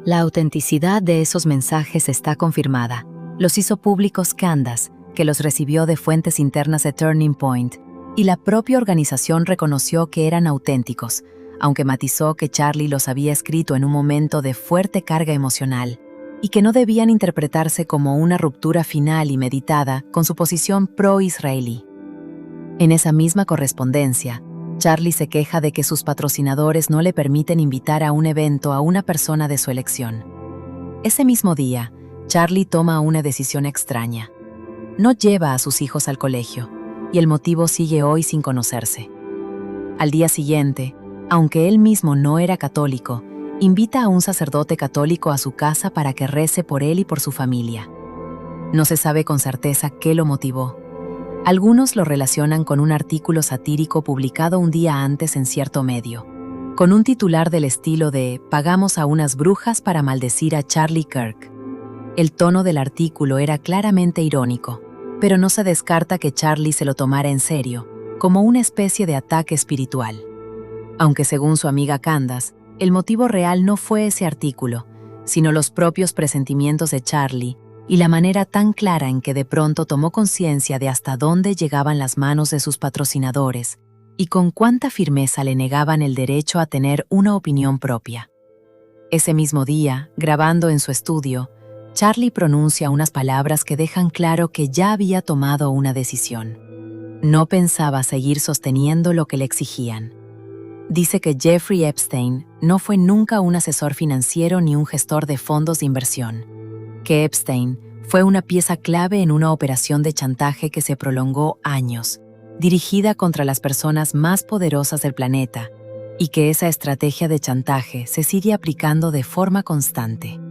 Speaker 1: La autenticidad de esos mensajes está confirmada. Los hizo públicos Candace, que los recibió de fuentes internas de Turning Point, y la propia organización reconoció que eran auténticos, aunque matizó que Charlie los había escrito en un momento de fuerte carga emocional y que no debían interpretarse como una ruptura final y meditada con su posición pro-israelí. En esa misma correspondencia, Charlie se queja de que sus patrocinadores no le permiten invitar a un evento a una persona de su elección. Ese mismo día, Charlie toma una decisión extraña. No lleva a sus hijos al colegio, y el motivo sigue hoy sin conocerse. Al día siguiente, aunque él mismo no era católico, invita a un sacerdote católico a su casa para que rece por él y por su familia. No se sabe con certeza qué lo motivó. Algunos lo relacionan con un artículo satírico publicado un día antes en cierto medio, con un titular del estilo de «Pagamos a unas brujas para maldecir a Charlie Kirk». El tono del artículo era claramente irónico, pero no se descarta que Charlie se lo tomara en serio, como una especie de ataque espiritual. Aunque según su amiga Candace, el motivo real no fue ese artículo, sino los propios presentimientos de Charlie y la manera tan clara en que de pronto tomó conciencia de hasta dónde llegaban las manos de sus patrocinadores y con cuánta firmeza le negaban el derecho a tener una opinión propia. Ese mismo día, grabando en su estudio, Charlie pronuncia unas palabras que dejan claro que ya había tomado una decisión. No pensaba seguir sosteniendo lo que le exigían. Dice que Jeffrey Epstein no fue nunca un asesor financiero ni un gestor de fondos de inversión, que Epstein fue una pieza clave en una operación de chantaje que se prolongó años, dirigida contra las personas más poderosas del planeta, y que esa estrategia de chantaje se sigue aplicando de forma constante.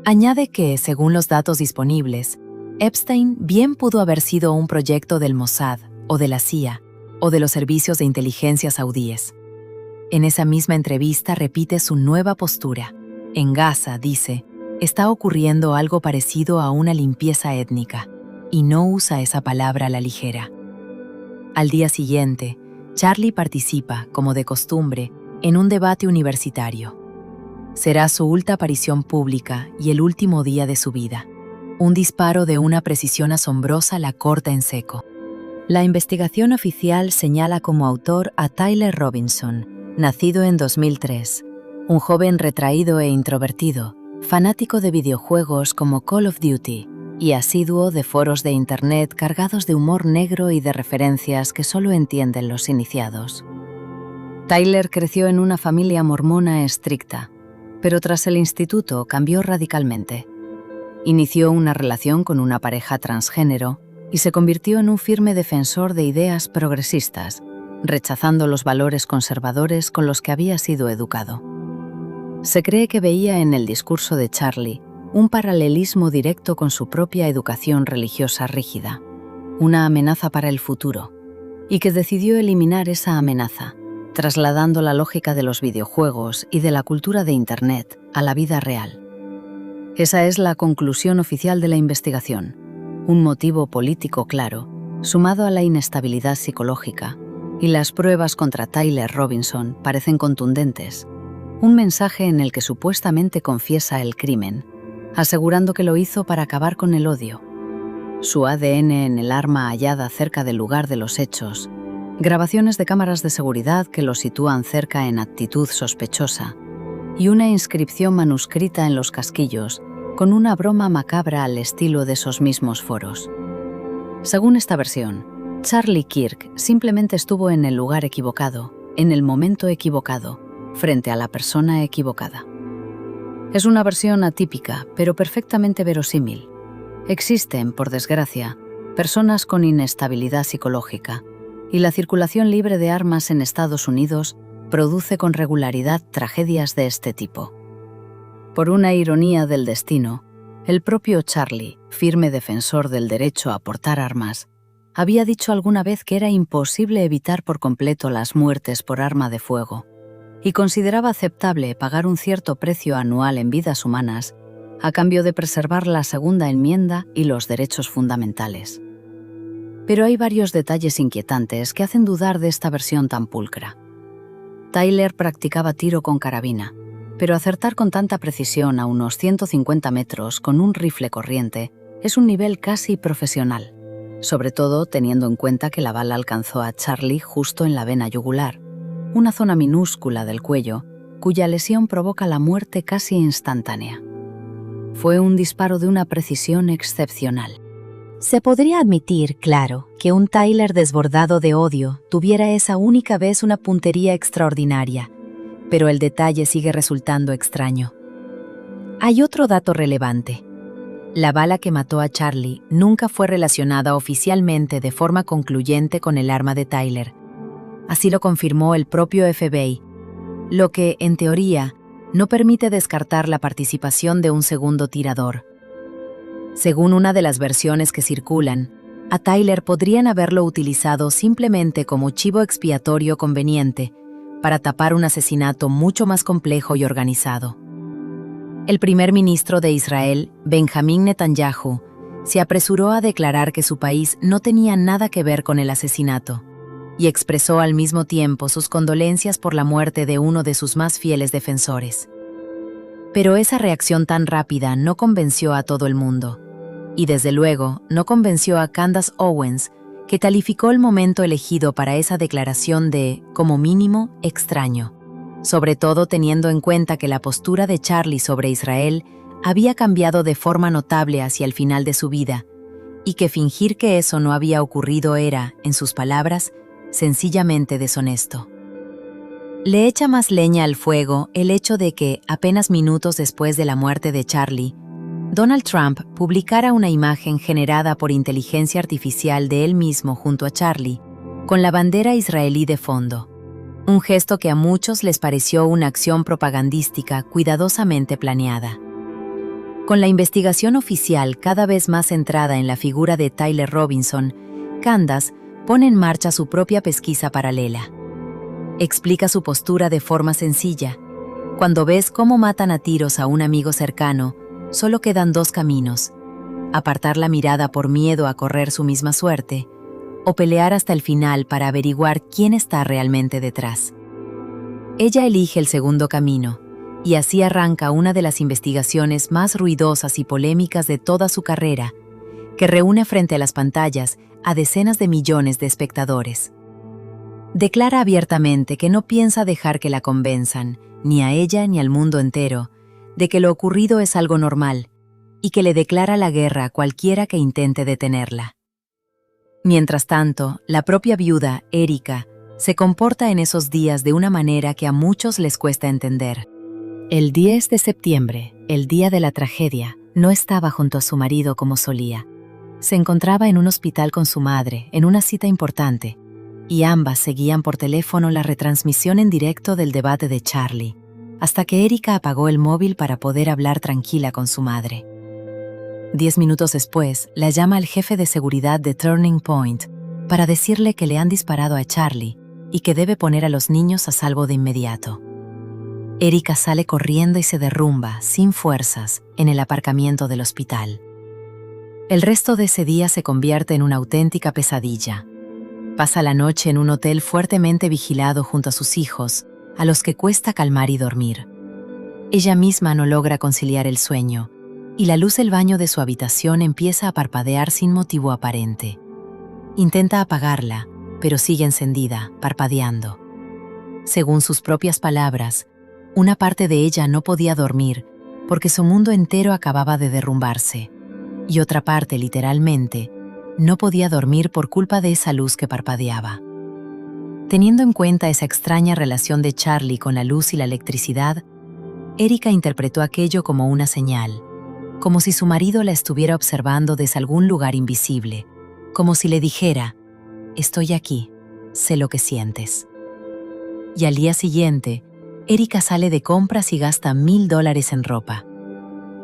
Speaker 1: Añade que, según los datos disponibles, Epstein bien pudo haber sido un proyecto del Mossad, o de la CIA, o de los servicios de inteligencia saudíes. En esa misma entrevista repite su nueva postura. En Gaza, dice, está ocurriendo algo parecido a una limpieza étnica, y no usa esa palabra a la ligera. Al día siguiente, Charlie participa, como de costumbre, en un debate universitario. Será su última aparición pública y el último día de su vida. Un disparo de una precisión asombrosa la corta en seco. La investigación oficial señala como autor a Tyler Robinson, nacido en 2003, un joven retraído e introvertido, fanático de videojuegos como Call of Duty y asiduo de foros de Internet cargados de humor negro y de referencias que solo entienden los iniciados. Tyler creció en una familia mormona estricta, pero tras el instituto cambió radicalmente. Inició una relación con una pareja transgénero y se convirtió en un firme defensor de ideas progresistas, rechazando los valores conservadores con los que había sido educado. Se cree que veía en el discurso de Charlie un paralelismo directo con su propia educación religiosa rígida, una amenaza para el futuro, y que decidió eliminar esa amenaza, trasladando la lógica de los videojuegos y de la cultura de Internet a la vida real. Esa es la conclusión oficial de la investigación, un motivo político claro, sumado a la inestabilidad psicológica, y las pruebas contra Tyler Robinson parecen contundentes. Un mensaje en el que supuestamente confiesa el crimen, asegurando que lo hizo para acabar con el odio. Su ADN en el arma hallada cerca del lugar de los hechos, grabaciones de cámaras de seguridad que lo sitúan cerca en actitud sospechosa, y una inscripción manuscrita en los casquillos con una broma macabra al estilo de esos mismos foros. Según esta versión, Charlie Kirk simplemente estuvo en el lugar equivocado, en el momento equivocado, frente a la persona equivocada. Es una versión atípica, pero perfectamente verosímil. Existen, por desgracia, personas con inestabilidad psicológica, y la circulación libre de armas en Estados Unidos produce con regularidad tragedias de este tipo. Por una ironía del destino, el propio Charlie, firme defensor del derecho a portar armas, había dicho alguna vez que era imposible evitar por completo las muertes por arma de fuego, y consideraba aceptable pagar un cierto precio anual en vidas humanas
Speaker 2: a cambio de preservar la Segunda Enmienda y los derechos fundamentales. Pero hay varios detalles inquietantes que hacen dudar de esta versión tan pulcra. Tyler practicaba tiro con carabina, pero acertar con tanta precisión a unos 150 metros con un rifle corriente es un nivel casi profesional, sobre todo teniendo en cuenta que la bala alcanzó a Charlie justo en la vena yugular, una zona minúscula del cuello cuya lesión provoca la muerte casi instantánea. Fue un disparo de una precisión excepcional.
Speaker 1: Se podría admitir, claro, que un Tyler desbordado de odio tuviera esa única vez una puntería extraordinaria, pero el detalle sigue resultando extraño. Hay otro dato relevante. La bala que mató a Charlie nunca fue relacionada oficialmente de forma concluyente con el arma de Tyler. Así lo confirmó el propio FBI, lo que, en teoría, no permite descartar la participación de un segundo tirador. Según una de las versiones que circulan, a Tyler podrían haberlo utilizado simplemente como chivo expiatorio conveniente para tapar un asesinato mucho más complejo y organizado. El primer ministro de Israel, Benjamín Netanyahu, se apresuró a declarar que su país no tenía nada que ver con el asesinato y expresó al mismo tiempo sus condolencias por la muerte de uno de sus más fieles defensores. Pero esa reacción tan rápida no convenció a todo el mundo, y desde luego no convenció a Candace Owens, que calificó el momento elegido para esa declaración de, como mínimo, extraño, sobre todo teniendo en cuenta que la postura de Charlie sobre Israel había cambiado de forma notable hacia el final de su vida, y que fingir que eso no había ocurrido era, en sus palabras, sencillamente deshonesto. Le echa más leña al fuego el hecho de que, apenas minutos después de la muerte de Charlie, Donald Trump publicara una imagen generada por inteligencia artificial de él mismo junto a Charlie, con la bandera israelí de fondo, un gesto que a muchos les pareció una acción propagandística cuidadosamente planeada. Con la investigación oficial cada vez más centrada en la figura de Tyler Robinson, Candace pone en marcha su propia pesquisa paralela. Explica su postura de forma sencilla. Cuando ves cómo matan a tiros a un amigo cercano, solo quedan dos caminos: apartar la mirada por miedo a correr su misma suerte, o pelear hasta el final para averiguar quién está realmente detrás. Ella elige el segundo camino, y así arranca una de las investigaciones más ruidosas y polémicas de toda su carrera, que reúne frente a las pantallas a decenas de millones de espectadores. Declara abiertamente que no piensa dejar que la convenzan, ni a ella ni al mundo entero, de que lo ocurrido es algo normal, y que le declara la guerra a cualquiera que intente detenerla. Mientras tanto, la propia viuda, Erika, se comporta en esos días de una manera que a muchos les cuesta entender. El 10 de septiembre, el día de la tragedia, no estaba junto a su marido como solía. Se encontraba en un hospital con su madre, en una cita importante, y ambas seguían por teléfono la retransmisión en directo del debate de Charlie, hasta que Erika apagó el móvil para poder hablar tranquila con su madre. 10 minutos después, la llama el jefe de seguridad de Turning Point para decirle que le han disparado a Charlie y que debe poner a los niños a salvo de inmediato. Erika sale corriendo y se derrumba, sin fuerzas, en el aparcamiento del hospital. El resto de ese día se convierte en una auténtica pesadilla. Pasa la noche en un hotel fuertemente vigilado junto a sus hijos, a los que cuesta calmar y dormir. Ella misma no logra conciliar el sueño, y la luz del baño de su habitación empieza a parpadear sin motivo aparente. Intenta apagarla, pero sigue encendida, parpadeando. Según sus propias palabras, una parte de ella no podía dormir porque su mundo entero acababa de derrumbarse, y otra parte, literalmente, no podía dormir por culpa de esa luz que parpadeaba. Teniendo en cuenta esa extraña relación de Charlie con la luz y la electricidad, Erika interpretó aquello como una señal, como si su marido la estuviera observando desde algún lugar invisible, como si le dijera: «Estoy aquí, sé lo que sientes». Y al día siguiente, Erika sale de compras y gasta $1,000 en ropa.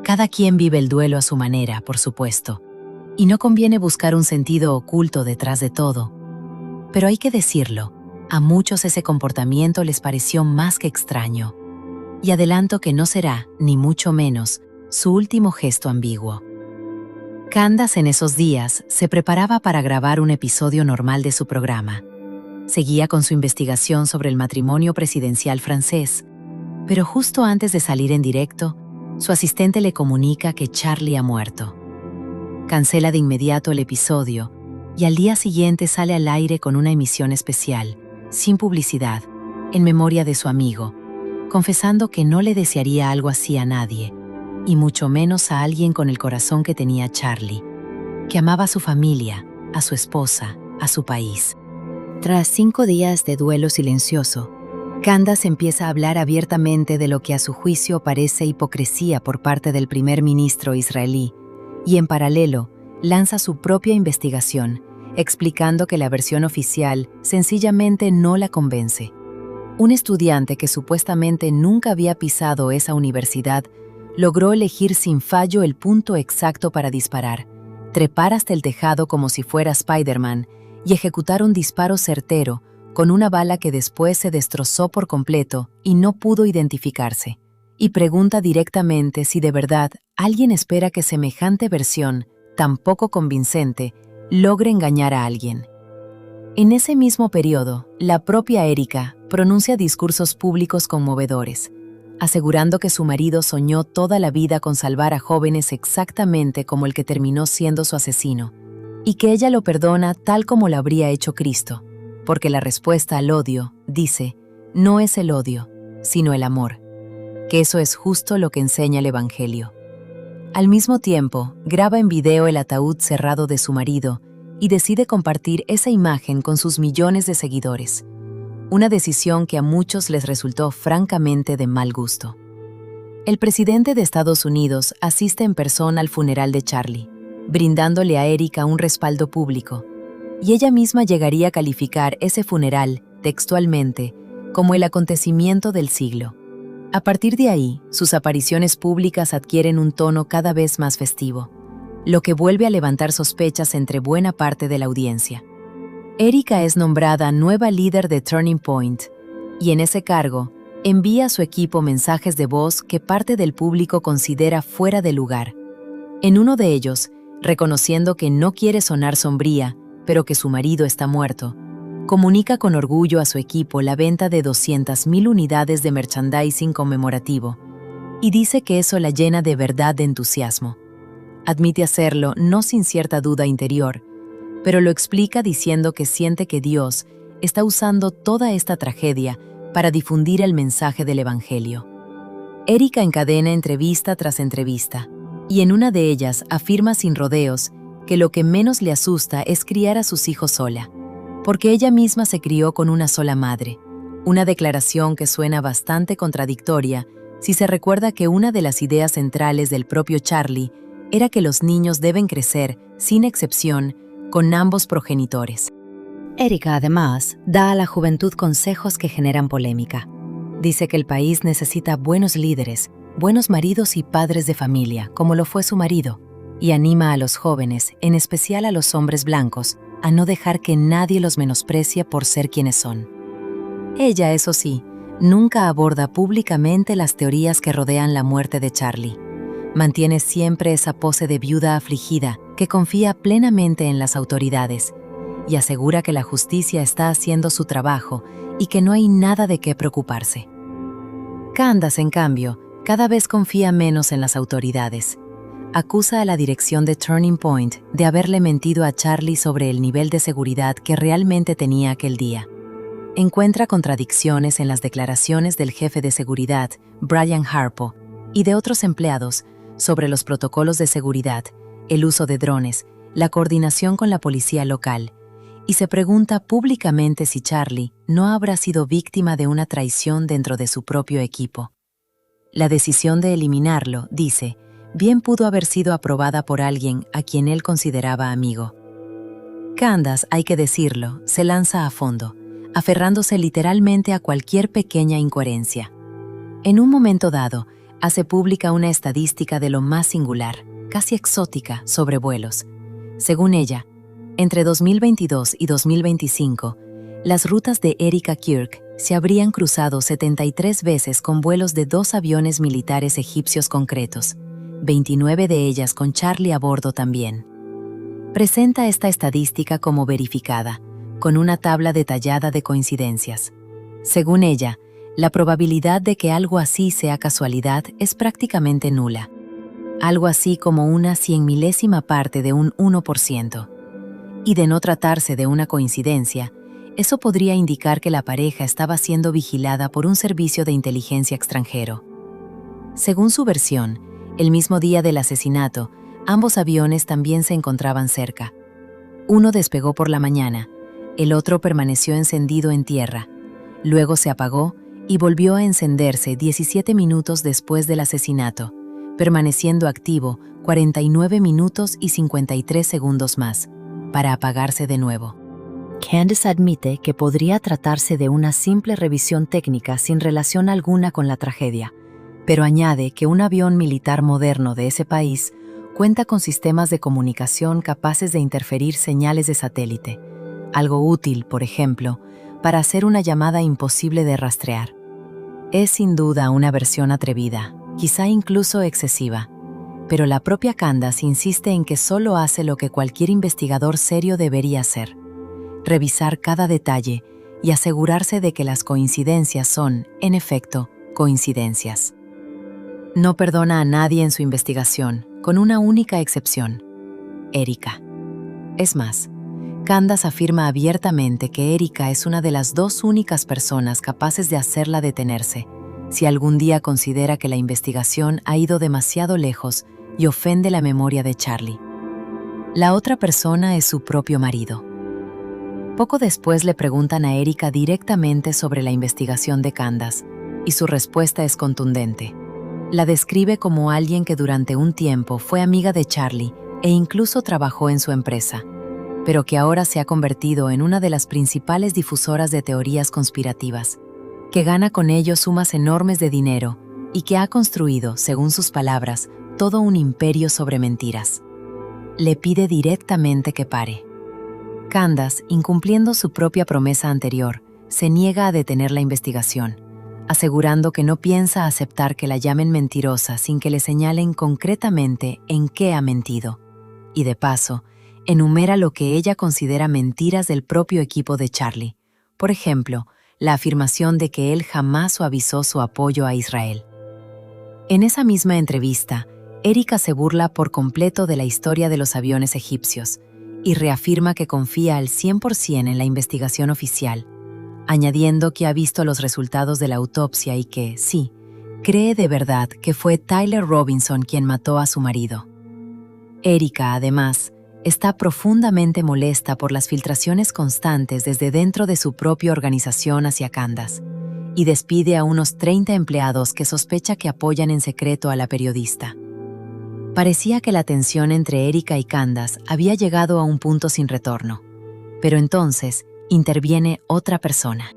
Speaker 1: Cada quien vive el duelo a su manera, por supuesto, y no conviene buscar un sentido oculto detrás de todo. Pero hay que decirlo, a muchos ese comportamiento les pareció más que extraño. Y adelanto que no será, ni mucho menos, su último gesto ambiguo. Candace en esos días se preparaba para grabar un episodio normal de su programa. Seguía con su investigación sobre el matrimonio presidencial francés, pero justo antes de salir en directo, su asistente le comunica que Charlie ha muerto. Cancela de inmediato el episodio y al día siguiente sale al aire con una emisión especial, sin publicidad, en memoria de su amigo, confesando que no le desearía algo así a nadie, y mucho menos a alguien con el corazón que tenía Charlie, que amaba a su familia, a su esposa, a su país. Tras 5 días de duelo silencioso, Candace empieza a hablar abiertamente de lo que a su juicio parece hipocresía por parte del primer ministro israelí, y en paralelo lanza su propia investigación, explicando que la versión oficial sencillamente no la convence. Un estudiante que supuestamente nunca había pisado esa universidad logró elegir sin fallo el punto exacto para disparar, trepar hasta el tejado como si fuera Spider-Man y ejecutar un disparo certero con una bala que después se destrozó por completo y no pudo identificarse. Y pregunta directamente si de verdad alguien espera que semejante versión, tan poco convincente, logre engañar a alguien. En ese mismo periodo, la propia Erika pronuncia discursos públicos conmovedores, asegurando que su marido soñó toda la vida con salvar a jóvenes exactamente como el que terminó siendo su asesino, y que ella lo perdona tal como lo habría hecho Cristo, porque la respuesta al odio, dice, no es el odio, sino el amor, que eso es justo lo que enseña el Evangelio. Al mismo tiempo, graba en video el ataúd cerrado de su marido y decide compartir esa imagen con sus millones de seguidores, una decisión que a muchos les resultó francamente de mal gusto. El presidente de Estados Unidos asiste en persona al funeral de Charlie, brindándole a Erika un respaldo público, y ella misma llegaría a calificar ese funeral, textualmente, como el acontecimiento del siglo. A partir de ahí, sus apariciones públicas adquieren un tono cada vez más festivo, lo que vuelve a levantar sospechas entre buena parte de la audiencia. Erika es nombrada nueva líder de Turning Point, y en ese cargo, envía a su equipo mensajes de voz que parte del público considera fuera de lugar. En uno de ellos, reconociendo que no quiere sonar sombría, pero que su marido está muerto, comunica con orgullo a su equipo la venta de 200,000 unidades de merchandising conmemorativo, y dice que eso la llena de verdad de entusiasmo. Admite hacerlo no sin cierta duda interior, pero lo explica diciendo que siente que Dios está usando toda esta tragedia para difundir el mensaje del Evangelio. Erika encadena entrevista tras entrevista, y en una de ellas afirma sin rodeos que lo que menos le asusta es criar a sus hijos sola, porque ella misma se crió con una sola madre, una declaración que suena bastante contradictoria si se recuerda que una de las ideas centrales del propio Charlie era que los niños deben crecer, sin excepción, con ambos progenitores. Erika, además, da a la juventud consejos que generan polémica. Dice que el país necesita buenos líderes, buenos maridos y padres de familia, como lo fue su marido, y anima a los jóvenes, en especial a los hombres blancos, a no dejar que nadie los menosprecie por ser quienes son. Ella, eso sí, nunca aborda públicamente las teorías que rodean la muerte de Charlie. Mantiene siempre esa pose de viuda afligida que confía plenamente en las autoridades y asegura que la justicia está haciendo su trabajo y que no hay nada de qué preocuparse. Candace, en cambio, cada vez confía menos en las autoridades. Acusa a la dirección de Turning Point de haberle mentido a Charlie sobre el nivel de seguridad que realmente tenía aquel día. Encuentra contradicciones en las declaraciones del jefe de seguridad, Brian Harpo, y de otros empleados sobre los protocolos de seguridad, el uso de drones, la coordinación con la policía local, y se pregunta públicamente si Charlie no habrá sido víctima de una traición dentro de su propio equipo. La decisión de eliminarlo, dice, bien pudo haber sido aprobada por alguien a quien él consideraba amigo. Candace, hay que decirlo, se lanza a fondo, aferrándose literalmente a cualquier pequeña incoherencia. En un momento dado, hace pública una estadística de lo más singular, casi exótica, sobre vuelos. Según ella, entre 2022 y 2025, las rutas de Erika Kirk se habrían cruzado 73 veces con vuelos de 2 aviones militares egipcios concretos, 29 de ellas con Charlie a bordo también. Presenta esta estadística como verificada, con una tabla detallada de coincidencias. Según ella, la probabilidad de que algo así sea casualidad es prácticamente nula. Algo así como una 100.000ª parte de un 1%. Y de no tratarse de una coincidencia, eso podría indicar que la pareja estaba siendo vigilada por un servicio de inteligencia extranjero. Según su versión, el mismo día del asesinato, ambos aviones también se encontraban cerca. Uno despegó por la mañana, el otro permaneció encendido en tierra, luego se apagó y volvió a encenderse 17 minutos después del asesinato, permaneciendo activo 49 minutos y 53 segundos más, para apagarse de nuevo. Candace admite que podría tratarse de una simple revisión técnica sin relación alguna con la tragedia, pero añade que un avión militar moderno de ese país cuenta con sistemas de comunicación capaces de interferir señales de satélite, algo útil, por ejemplo, para hacer una llamada imposible de rastrear. Es sin duda una versión atrevida, quizá incluso excesiva, pero la propia Candace insiste en que solo hace lo que cualquier investigador serio debería hacer: revisar cada detalle y asegurarse de que las coincidencias son, en efecto, coincidencias. No perdona a nadie en su investigación, con una única excepción: Erika. Es más, Candace afirma abiertamente que Erika es una de las dos únicas personas capaces de hacerla detenerse, si algún día considera que la investigación ha ido demasiado lejos y ofende la memoria de Charlie. La otra persona es su propio marido. Poco después le preguntan a Erika directamente sobre la investigación de Candace, y su respuesta es contundente. La describe como alguien que durante un tiempo fue amiga de Charlie e incluso trabajó en su empresa, pero que ahora se ha convertido en una de las principales difusoras de teorías conspirativas, que gana con ello sumas enormes de dinero y que ha construido, según sus palabras, todo un imperio sobre mentiras. Le pide directamente que pare. Candace, incumpliendo su propia promesa anterior, se niega a detener la investigación, asegurando que no piensa aceptar que la llamen mentirosa sin que le señalen concretamente en qué ha mentido. Y de paso, enumera lo que ella considera mentiras del propio equipo de Charlie. Por ejemplo, la afirmación de que él jamás suavizó su apoyo a Israel. En esa misma entrevista, Erika se burla por completo de la historia de los aviones egipcios y reafirma que confía al 100% en la investigación oficial, añadiendo que ha visto los resultados de la autopsia y que, sí, cree de verdad que fue Tyler Robinson quien mató a su marido. Erika, además, está profundamente molesta por las filtraciones constantes desde dentro de su propia organización hacia Candace y despide a unos 30 empleados que sospecha que apoyan en secreto a la periodista. Parecía que la tensión entre Erika y Candace había llegado a un punto sin retorno, pero entonces interviene otra persona.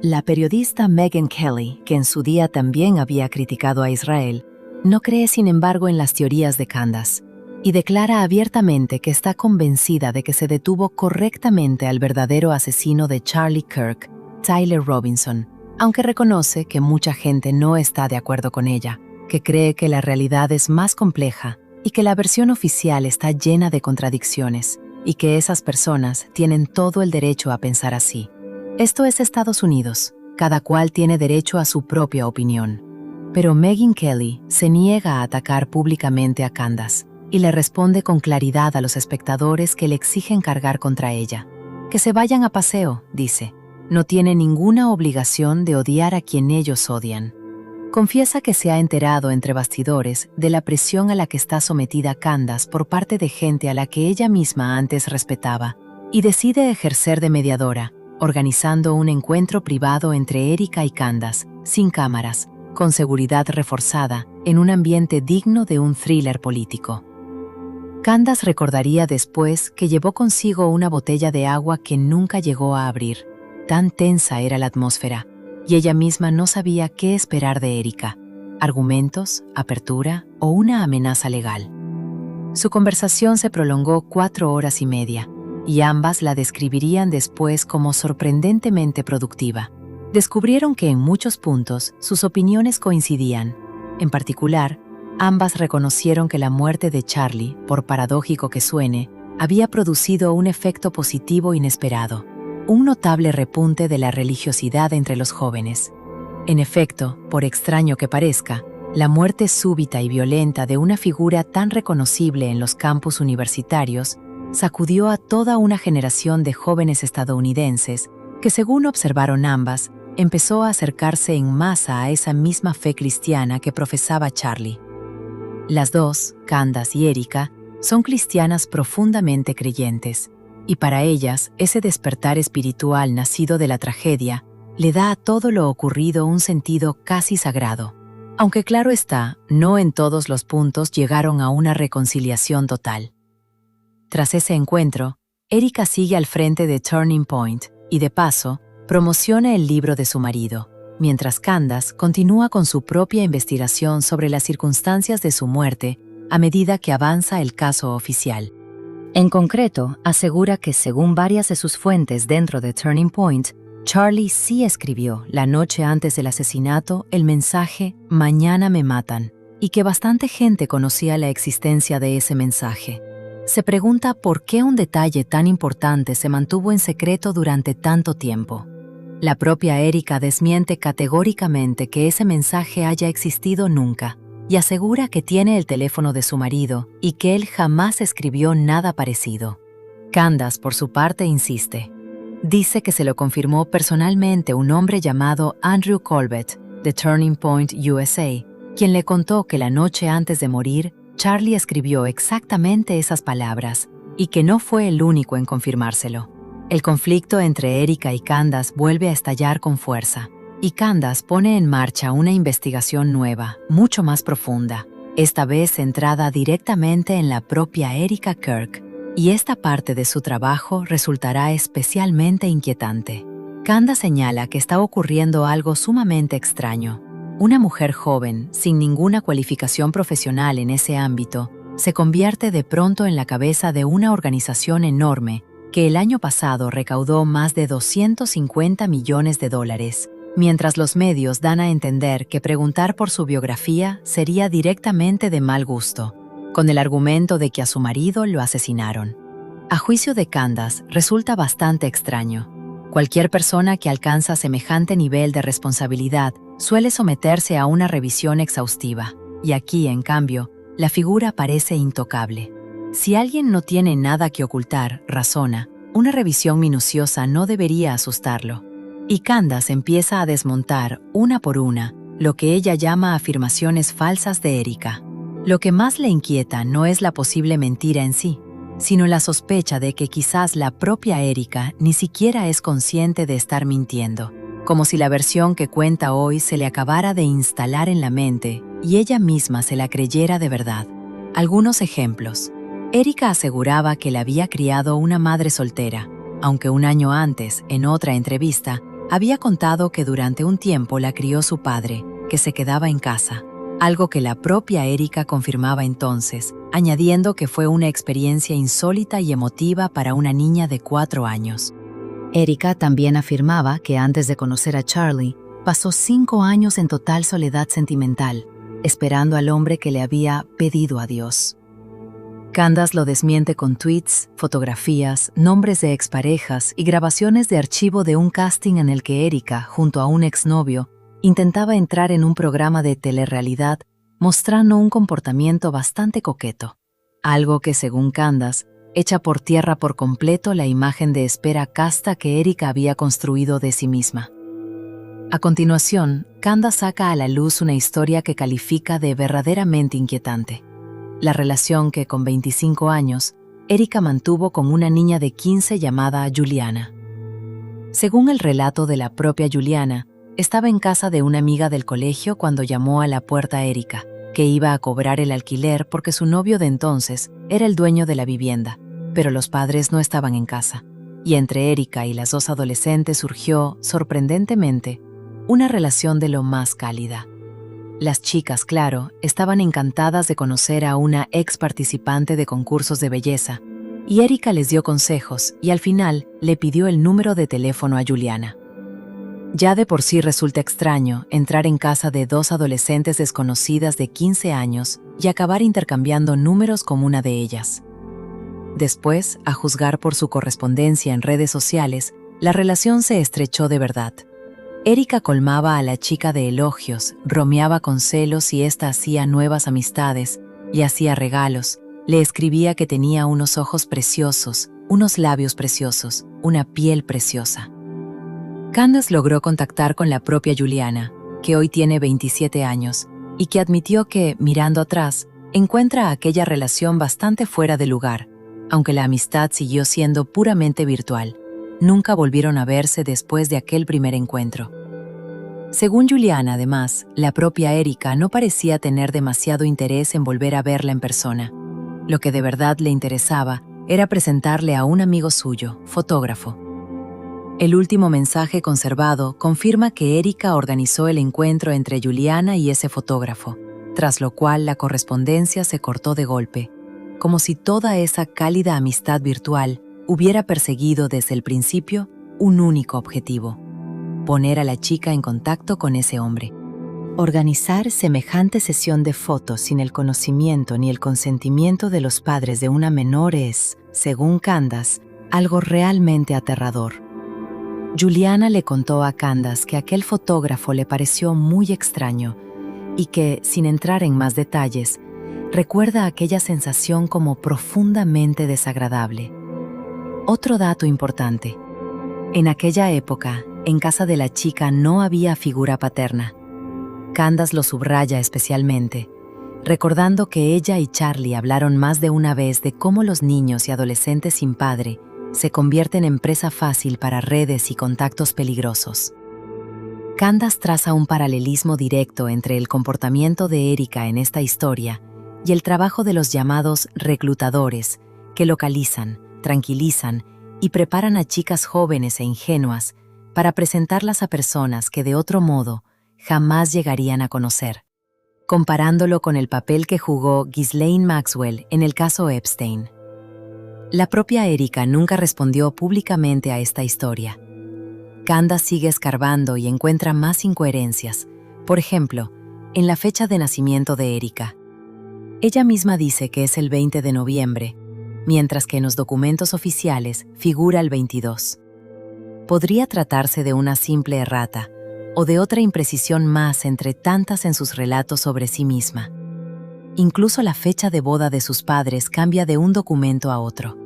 Speaker 1: La periodista Megyn Kelly, que en su día también había criticado a Israel, no cree sin embargo en las teorías de Candace y declara abiertamente que está convencida de que se detuvo correctamente al verdadero asesino de Charlie Kirk, Tyler Robinson, aunque reconoce que mucha gente no está de acuerdo con ella, que cree que la realidad es más compleja y que la versión oficial está llena de contradicciones y que esas personas tienen todo el derecho a pensar así. Esto es Estados Unidos, cada cual tiene derecho a su propia opinión. Pero Megyn Kelly se niega a atacar públicamente a Candace y le responde con claridad a los espectadores que le exigen cargar contra ella. Que se vayan a paseo, dice. No tiene ninguna obligación de odiar a quien ellos odian. Confiesa que se ha enterado entre bastidores de la presión a la que está sometida Candace por parte de gente a la que ella misma antes respetaba, y decide ejercer de mediadora, organizando un encuentro privado entre Erika y Candace, sin cámaras, con seguridad reforzada, en un ambiente digno de un thriller político. Candace recordaría después que llevó consigo una botella de agua que nunca llegó a abrir. Tan tensa era la atmósfera, y ella misma no sabía qué esperar de Erika: argumentos, apertura o una amenaza legal. Su conversación se prolongó 4 horas y media, y ambas la describirían después como sorprendentemente productiva. Descubrieron que en muchos puntos sus opiniones coincidían. En particular, ambas reconocieron que la muerte de Charlie, por paradójico que suene, había producido un efecto positivo inesperado, un notable repunte de la religiosidad entre los jóvenes. En efecto, por extraño que parezca, la muerte súbita y violenta de una figura tan reconocible en los campus universitarios sacudió a toda una generación de jóvenes estadounidenses que, según observaron ambas, empezó a acercarse en masa a esa misma fe cristiana que profesaba Charlie. Las dos, Candace y Erika, son cristianas profundamente creyentes, y para ellas ese despertar espiritual nacido de la tragedia le da a todo lo ocurrido un sentido casi sagrado. Aunque claro está, no en todos los puntos llegaron a una reconciliación total. Tras ese encuentro, Erika sigue al frente de Turning Point y, de paso, promociona el libro de su marido, mientras Candace continúa con su propia investigación sobre las circunstancias de su muerte a medida que avanza el caso oficial. En concreto, asegura que, según varias de sus fuentes dentro de Turning Point, Charlie sí escribió, la noche antes del asesinato, el mensaje «Mañana me matan», y que bastante gente conocía la existencia de ese mensaje. Se pregunta por qué un detalle tan importante se mantuvo en secreto durante tanto tiempo. La propia Erika desmiente categóricamente que ese mensaje haya existido nunca y asegura que tiene el teléfono de su marido y que él jamás escribió nada parecido. Candace, por su parte, insiste. Dice que se lo confirmó personalmente un hombre llamado Andrew Colbert, de Turning Point USA, quien le contó que la noche antes de morir, Charlie escribió exactamente esas palabras y que no fue el único en confirmárselo. El conflicto entre Erika y Candace vuelve a estallar con fuerza, y Candace pone en marcha una investigación nueva, mucho más profunda, esta vez centrada directamente en la propia Erika Kirk, y esta parte de su trabajo resultará especialmente inquietante. Candace señala que está ocurriendo algo sumamente extraño. Una mujer joven, sin ninguna cualificación profesional en ese ámbito, se convierte de pronto en la cabeza de una organización enorme que el año pasado recaudó más de $250 millones, mientras los medios dan a entender que preguntar por su biografía sería directamente de mal gusto, con el argumento de que a su marido lo asesinaron. A juicio de Candace, resulta bastante extraño. Cualquier persona que alcanza semejante nivel de responsabilidad suele someterse a una revisión exhaustiva, y aquí, en cambio, la figura parece intocable. Si alguien no tiene nada que ocultar, razona, una revisión minuciosa no debería asustarlo. Y Candace empieza a desmontar, una por una, lo que ella llama afirmaciones falsas de Erika. Lo que más le inquieta no es la posible mentira en sí, sino la sospecha de que quizás la propia Erika ni siquiera es consciente de estar mintiendo, como si la versión que cuenta hoy se le acabara de instalar en la mente y ella misma se la creyera de verdad. Algunos ejemplos. Erika aseguraba que la había criado una madre soltera, aunque un año antes, en otra entrevista, había contado que durante un tiempo la crió su padre, que se quedaba en casa, algo que la propia Erika confirmaba entonces, añadiendo que fue una experiencia insólita y emotiva para una niña de 4 años. Erika también afirmaba que antes de conocer a Charlie, pasó 5 años en total soledad sentimental, esperando al hombre que le había pedido a Dios. Candace lo desmiente con tweets, fotografías, nombres de exparejas y grabaciones de archivo de un casting en el que Erika, junto a un exnovio, intentaba entrar en un programa de telerrealidad mostrando un comportamiento bastante coqueto, algo que, según Candace, echa por tierra por completo la imagen de espera casta que Erika había construido de sí misma. A continuación, Candace saca a la luz una historia que califica de verdaderamente inquietante. La relación que, con 25 años, Erika mantuvo con una niña de 15 llamada Juliana. Según el relato de la propia Juliana, estaba en casa de una amiga del colegio cuando llamó a la puerta a Erika, que iba a cobrar el alquiler porque su novio de entonces era el dueño de la vivienda, pero los padres no estaban en casa, y entre Erika y las dos adolescentes surgió, sorprendentemente, una relación de lo más cálida. Las chicas, claro, estaban encantadas de conocer a una ex participante de concursos de belleza, y Erika les dio consejos y al final le pidió el número de teléfono a Juliana. Ya de por sí resulta extraño entrar en casa de dos adolescentes desconocidas de 15 años y acabar intercambiando números con una de ellas. Después, a juzgar por su correspondencia en redes sociales, la relación se estrechó de verdad. Erika colmaba a la chica de elogios, bromeaba con celos y ésta hacía nuevas amistades, y hacía regalos, le escribía que tenía unos ojos preciosos, unos labios preciosos, una piel preciosa. Candace logró contactar con la propia Juliana, que hoy tiene 27 años, y que admitió que, mirando atrás, encuentra aquella relación bastante fuera de lugar, aunque la amistad siguió siendo puramente virtual. Nunca volvieron a verse después de aquel primer encuentro. Según Juliana, además, la propia Erika no parecía tener demasiado interés en volver a verla en persona. Lo que de verdad le interesaba era presentarle a un amigo suyo, fotógrafo. El último mensaje conservado confirma que Erika organizó el encuentro entre Juliana y ese fotógrafo, tras lo cual la correspondencia se cortó de golpe, como si toda esa cálida amistad virtual hubiera perseguido desde el principio un único objetivo: poner a la chica en contacto con ese hombre. Organizar semejante sesión de fotos sin el conocimiento ni el consentimiento de los padres de una menor es, según Candace, algo realmente aterrador. Juliana le contó a Candace que aquel fotógrafo le pareció muy extraño y que, sin entrar en más detalles, recuerda aquella sensación como profundamente desagradable. Otro dato importante: en aquella época, en casa de la chica no había figura paterna. Candace lo subraya especialmente, recordando que ella y Charlie hablaron más de una vez de cómo los niños y adolescentes sin padre se convierten en presa fácil para redes y contactos peligrosos. Candace traza un paralelismo directo entre el comportamiento de Erika en esta historia y el trabajo de los llamados reclutadores, que localizan, tranquilizan y preparan a chicas jóvenes e ingenuas para presentarlas a personas que de otro modo jamás llegarían a conocer, comparándolo con el papel que jugó Ghislaine Maxwell en el caso Epstein. La propia Erika nunca respondió públicamente a esta historia. Candace sigue escarbando y encuentra más incoherencias, por ejemplo, en la fecha de nacimiento de Erika. Ella misma dice que es el 20 de noviembre, mientras que en los documentos oficiales figura el 22. Podría tratarse de una simple errata o de otra imprecisión más entre tantas en sus relatos sobre sí misma. Incluso la fecha de boda de sus padres cambia de un documento a otro.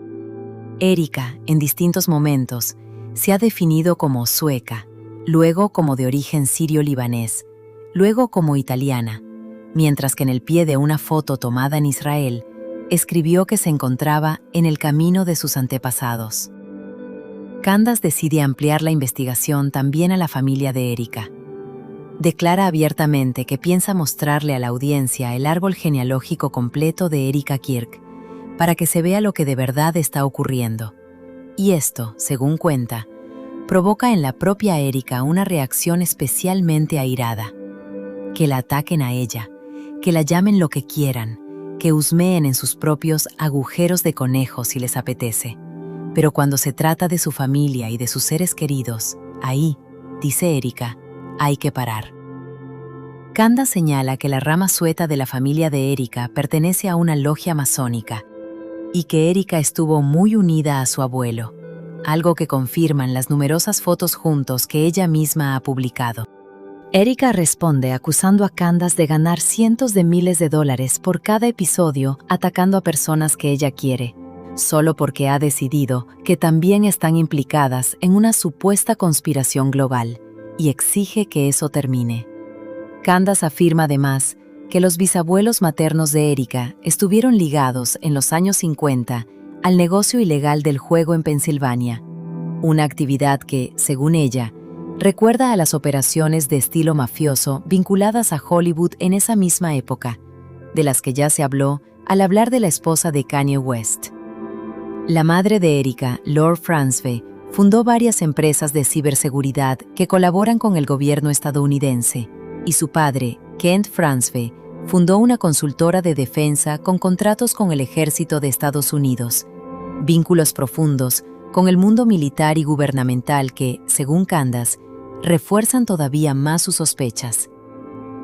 Speaker 1: Erika, en distintos momentos, se ha definido como sueca, luego como de origen sirio-libanés, luego como italiana, mientras que en el pie de una foto tomada en Israel, escribió que se encontraba en el camino de sus antepasados. Candace decide ampliar la investigación también a la familia de Erika. Declara abiertamente que piensa mostrarle a la audiencia el árbol genealógico completo de Erika Kirk, para que se vea lo que de verdad está ocurriendo. Y esto, según cuenta, provoca en la propia Erika una reacción especialmente airada. Que la ataquen a ella, que la llamen lo que quieran, que husmeen en sus propios agujeros de conejo si les apetece. Pero cuando se trata de su familia y de sus seres queridos, ahí, dice Erika, hay que parar. Candace señala que la rama sueta de la familia de Erika pertenece a una logia masónica y que Erika estuvo muy unida a su abuelo, algo que confirman las numerosas fotos juntos que ella misma ha publicado. Erika responde acusando a Candace de ganar cientos de miles de dólares por cada episodio atacando a personas que ella quiere, solo porque ha decidido que también están implicadas en una supuesta conspiración global, y exige que eso termine. Candace afirma además que los bisabuelos maternos de Erika estuvieron ligados en los años 50 al negocio ilegal del juego en Pensilvania, una actividad que, según ella, recuerda a las operaciones de estilo mafioso vinculadas a Hollywood en esa misma época, de las que ya se habló al hablar de la esposa de Kanye West. La madre de Erika, Laure Francevez, fundó varias empresas de ciberseguridad que colaboran con el gobierno estadounidense, y su padre, Kent Francevez, fundó una consultora de defensa con contratos con el ejército de Estados Unidos, vínculos profundos con el mundo militar y gubernamental que, según Candace, refuerzan todavía más sus sospechas.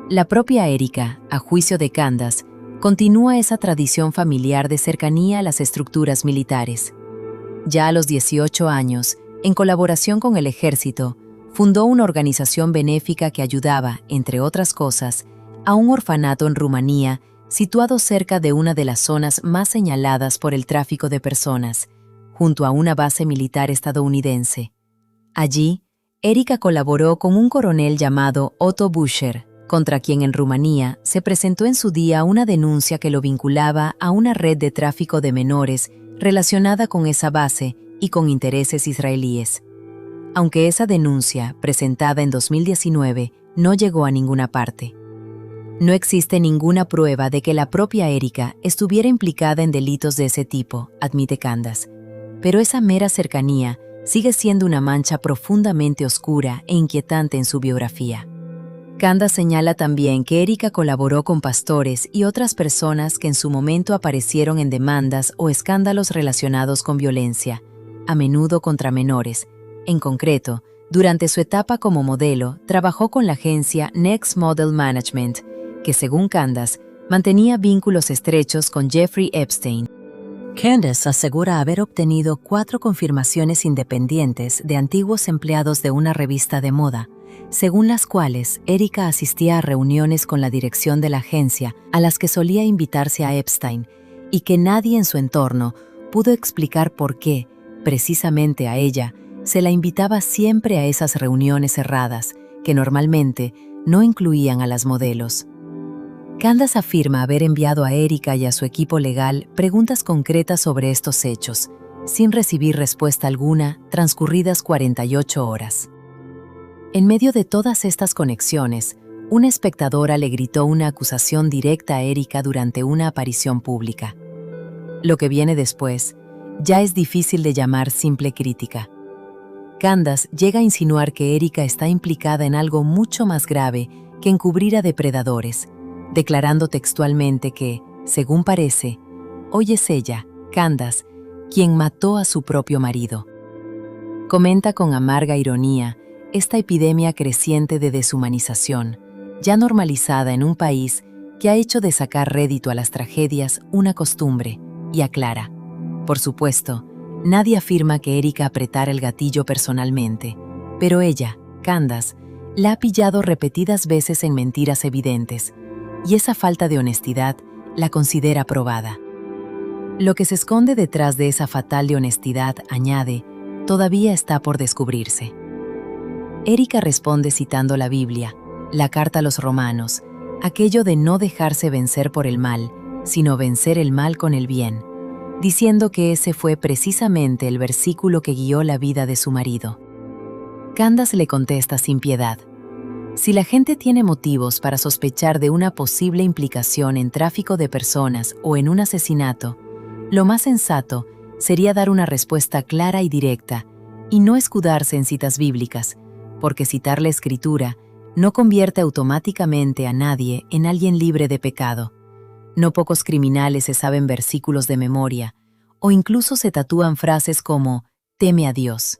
Speaker 1: La propia Erika, a juicio de Candace, continúa esa tradición familiar de cercanía a las estructuras militares. Ya a los 18 años, en colaboración con el ejército, fundó una organización benéfica que ayudaba, entre otras cosas, a un orfanato en Rumanía situado cerca de una de las zonas más señaladas por el tráfico de personas, junto a una base militar estadounidense. Allí, Erika colaboró con un coronel llamado Otto Buscher, contra quien en Rumanía se presentó en su día una denuncia que lo vinculaba a una red de tráfico de menores relacionada con esa base y con intereses israelíes. Aunque esa denuncia, presentada en 2019, no llegó a ninguna parte. No existe ninguna prueba de que la propia Erika estuviera implicada en delitos de ese tipo, admite Candace, pero esa mera cercanía sigue siendo una mancha profundamente oscura e inquietante en su biografía. Candace señala también que Erika colaboró con pastores y otras personas que en su momento aparecieron en demandas o escándalos relacionados con violencia, a menudo contra menores. En concreto, durante su etapa como modelo, trabajó con la agencia Next Model Management, que según Candace, mantenía vínculos estrechos con Jeffrey Epstein. Candace asegura haber obtenido 4 confirmaciones independientes de antiguos empleados de una revista de moda, según las cuales Erika asistía a reuniones con la dirección de la agencia a las que solía invitarse a Epstein, y que nadie en su entorno pudo explicar por qué, precisamente a ella, se la invitaba siempre a esas reuniones cerradas, que normalmente no incluían a las modelos. Candace afirma haber enviado a Erika y a su equipo legal preguntas concretas sobre estos hechos, sin recibir respuesta alguna, transcurridas 48 horas. En medio de todas estas conexiones, una espectadora le gritó una acusación directa a Erika durante una aparición pública. Lo que viene después ya es difícil de llamar simple crítica. Candace llega a insinuar que Erika está implicada en algo mucho más grave que encubrir a depredadores, declarando textualmente que, según parece, hoy es ella, Candace, quien mató a su propio marido. Comenta con amarga ironía esta epidemia creciente de deshumanización, ya normalizada en un país que ha hecho de sacar rédito a las tragedias una costumbre, y aclara: por supuesto, nadie afirma que Erika apretara el gatillo personalmente, pero ella, Candace, la ha pillado repetidas veces en mentiras evidentes, y esa falta de honestidad la considera probada. Lo que se esconde detrás de esa fatal de honestidad, añade, todavía está por descubrirse. Erika responde citando la Biblia, la carta a los romanos, aquello de no dejarse vencer por el mal, sino vencer el mal con el bien, diciendo que ese fue precisamente el versículo que guió la vida de su marido. Candace le contesta sin piedad: si la gente tiene motivos para sospechar de una posible implicación en tráfico de personas o en un asesinato, lo más sensato sería dar una respuesta clara y directa, y no escudarse en citas bíblicas, porque citar la Escritura no convierte automáticamente a nadie en alguien libre de pecado. No pocos criminales se saben versículos de memoria, o incluso se tatúan frases como «teme a Dios».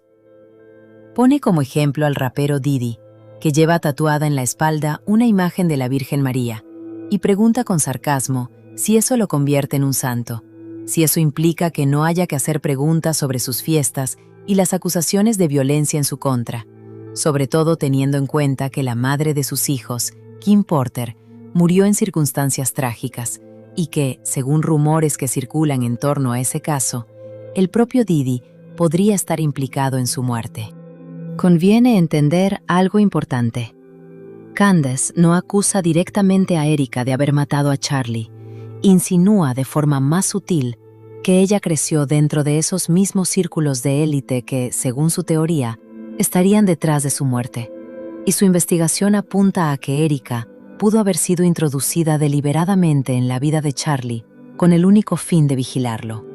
Speaker 1: Pone como ejemplo al rapero Diddy, que lleva tatuada en la espalda una imagen de la Virgen María, y pregunta con sarcasmo si eso lo convierte en un santo, si eso implica que no haya que hacer preguntas sobre sus fiestas y las acusaciones de violencia en su contra, sobre todo teniendo en cuenta que la madre de sus hijos, Kim Porter, murió en circunstancias trágicas, y que, según rumores que circulan en torno a ese caso, el propio Diddy podría estar implicado en su muerte. Conviene entender algo importante. Candace no acusa directamente a Erika de haber matado a Charlie. Insinúa de forma más sutil que ella creció dentro de esos mismos círculos de élite que, según su teoría, estarían detrás de su muerte. Y su investigación apunta a que Erika pudo haber sido introducida deliberadamente en la vida de Charlie con el único fin de vigilarlo.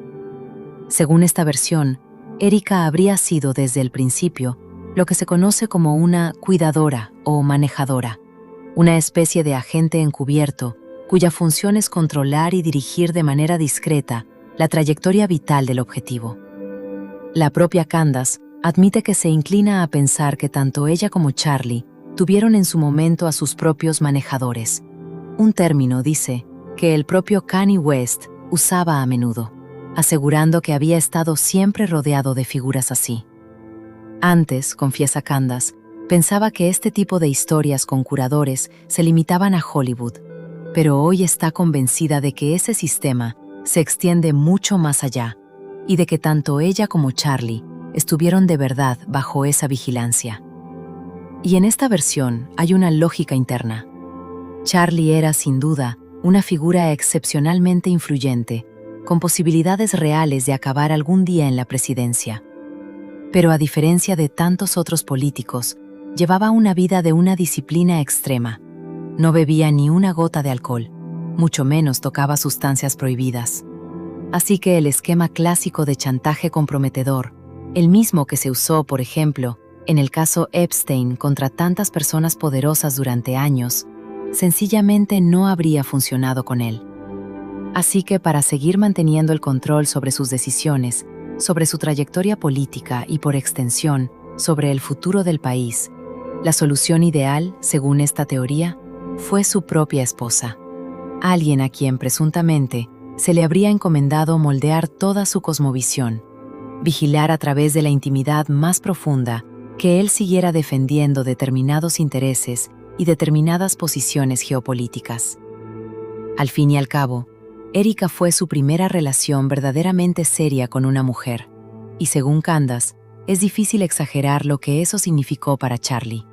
Speaker 1: Según esta versión, Erika habría sido desde el principio lo que se conoce como una cuidadora o manejadora, una especie de agente encubierto cuya función es controlar y dirigir de manera discreta la trayectoria vital del objetivo. La propia Candace Admite que se inclina a pensar que tanto ella como Charlie tuvieron en su momento a sus propios manejadores. Un término, dice, que el propio Kanye West usaba a menudo, asegurando que había estado siempre rodeado de figuras así. Antes, confiesa Candace, pensaba que este tipo de historias con curadores se limitaban a Hollywood, pero hoy está convencida de que ese sistema se extiende mucho más allá y de que tanto ella como Charlie estuvieron de verdad bajo esa vigilancia. Y en esta versión hay una lógica interna. Charlie era, sin duda, una figura excepcionalmente influyente, con posibilidades reales de acabar algún día en la presidencia. Pero a diferencia de tantos otros políticos, llevaba una vida de una disciplina extrema. No bebía ni una gota de alcohol, mucho menos tocaba sustancias prohibidas. Así que el esquema clásico de chantaje comprometedor, el mismo que se usó, por ejemplo, en el caso Epstein contra tantas personas poderosas durante años, sencillamente no habría funcionado con él. Así que para seguir manteniendo el control sobre sus decisiones, sobre su trayectoria política y por extensión, sobre el futuro del país, la solución ideal, según esta teoría, fue su propia esposa, alguien a quien presuntamente se le habría encomendado moldear toda su cosmovisión, vigilar a través de la intimidad más profunda que él siguiera defendiendo determinados intereses y determinadas posiciones geopolíticas. Al fin y al cabo, Erika fue su primera relación verdaderamente seria con una mujer, y según Candace, es difícil exagerar lo que eso significó para Charlie.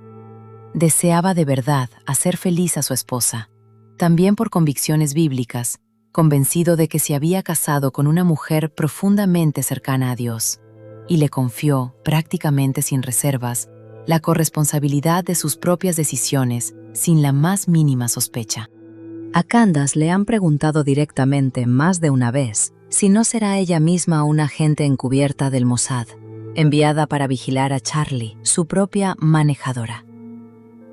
Speaker 1: Deseaba de verdad hacer feliz a su esposa, también por convicciones bíblicas, convencido de que se había casado con una mujer profundamente cercana a Dios, y le confió, prácticamente sin reservas, la corresponsabilidad de sus propias decisiones sin la más mínima sospecha.
Speaker 2: A Candace le han preguntado directamente más de una vez si no será ella misma una agente encubierta del Mossad, enviada para vigilar a Charlie, su propia manejadora.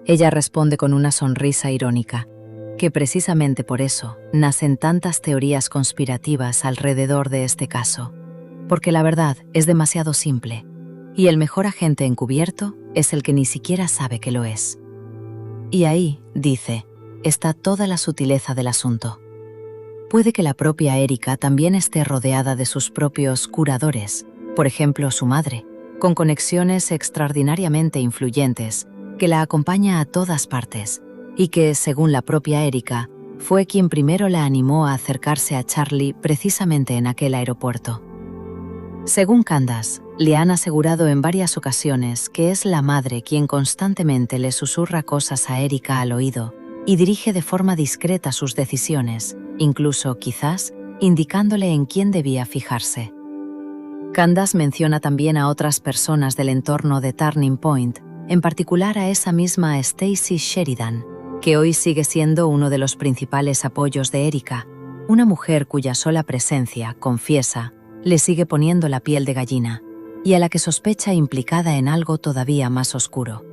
Speaker 2: Ella responde con una sonrisa irónica, que precisamente por eso nacen tantas teorías conspirativas alrededor de este caso, porque la verdad es demasiado simple, y el mejor agente encubierto es el que ni siquiera sabe que lo es. Y ahí, dice, está toda la sutileza del asunto. Puede que la propia Erika también esté rodeada de sus propios curadores, por ejemplo su madre, con conexiones extraordinariamente influyentes, que la acompaña a todas partes, y que, según la propia Erika, fue quien primero la animó a acercarse a Charlie precisamente en aquel aeropuerto. Según Candace, le han asegurado en varias ocasiones que es la madre quien constantemente le susurra cosas a Erika al oído y dirige de forma discreta sus decisiones, incluso, quizás, indicándole en quién debía fijarse. Candace menciona también a otras personas del entorno de Turning Point, en particular a esa misma Stacy Sheridan, que hoy sigue siendo uno de los principales apoyos de Erika, una mujer cuya sola presencia, confiesa, le sigue poniendo la piel de gallina, y a la que sospecha implicada en algo todavía más oscuro.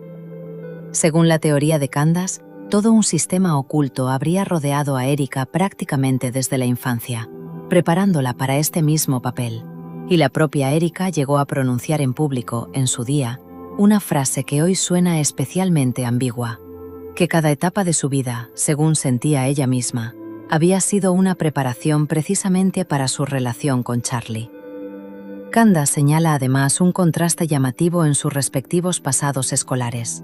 Speaker 2: Según la teoría de Candace, todo un sistema oculto habría rodeado a Erika prácticamente desde la infancia, preparándola para este mismo papel, y la propia Erika llegó a pronunciar en público, en su día, una frase que hoy suena especialmente ambigua, que cada etapa de su vida, según sentía ella misma, había sido una preparación precisamente para su relación con Charlie. Candace señala además un contraste llamativo en sus respectivos pasados escolares.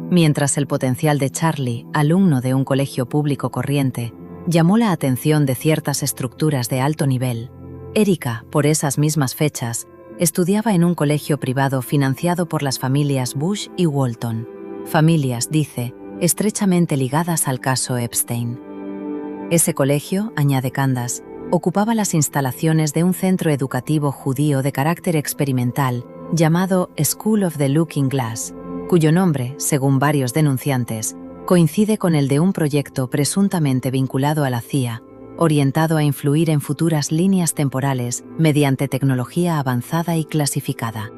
Speaker 2: Mientras el potencial de Charlie, alumno de un colegio público corriente, llamó la atención de ciertas estructuras de alto nivel, Erika, por esas mismas fechas, estudiaba en un colegio privado financiado por las familias Bush y Walton, familias, dice, estrechamente ligadas al caso Epstein. Ese colegio, añade Candace, ocupaba las instalaciones de un centro educativo judío de carácter experimental llamado School of the Looking Glass, cuyo nombre, según varios denunciantes, coincide con el de un proyecto presuntamente vinculado a la CIA, orientado a influir en futuras líneas temporales mediante tecnología avanzada y clasificada.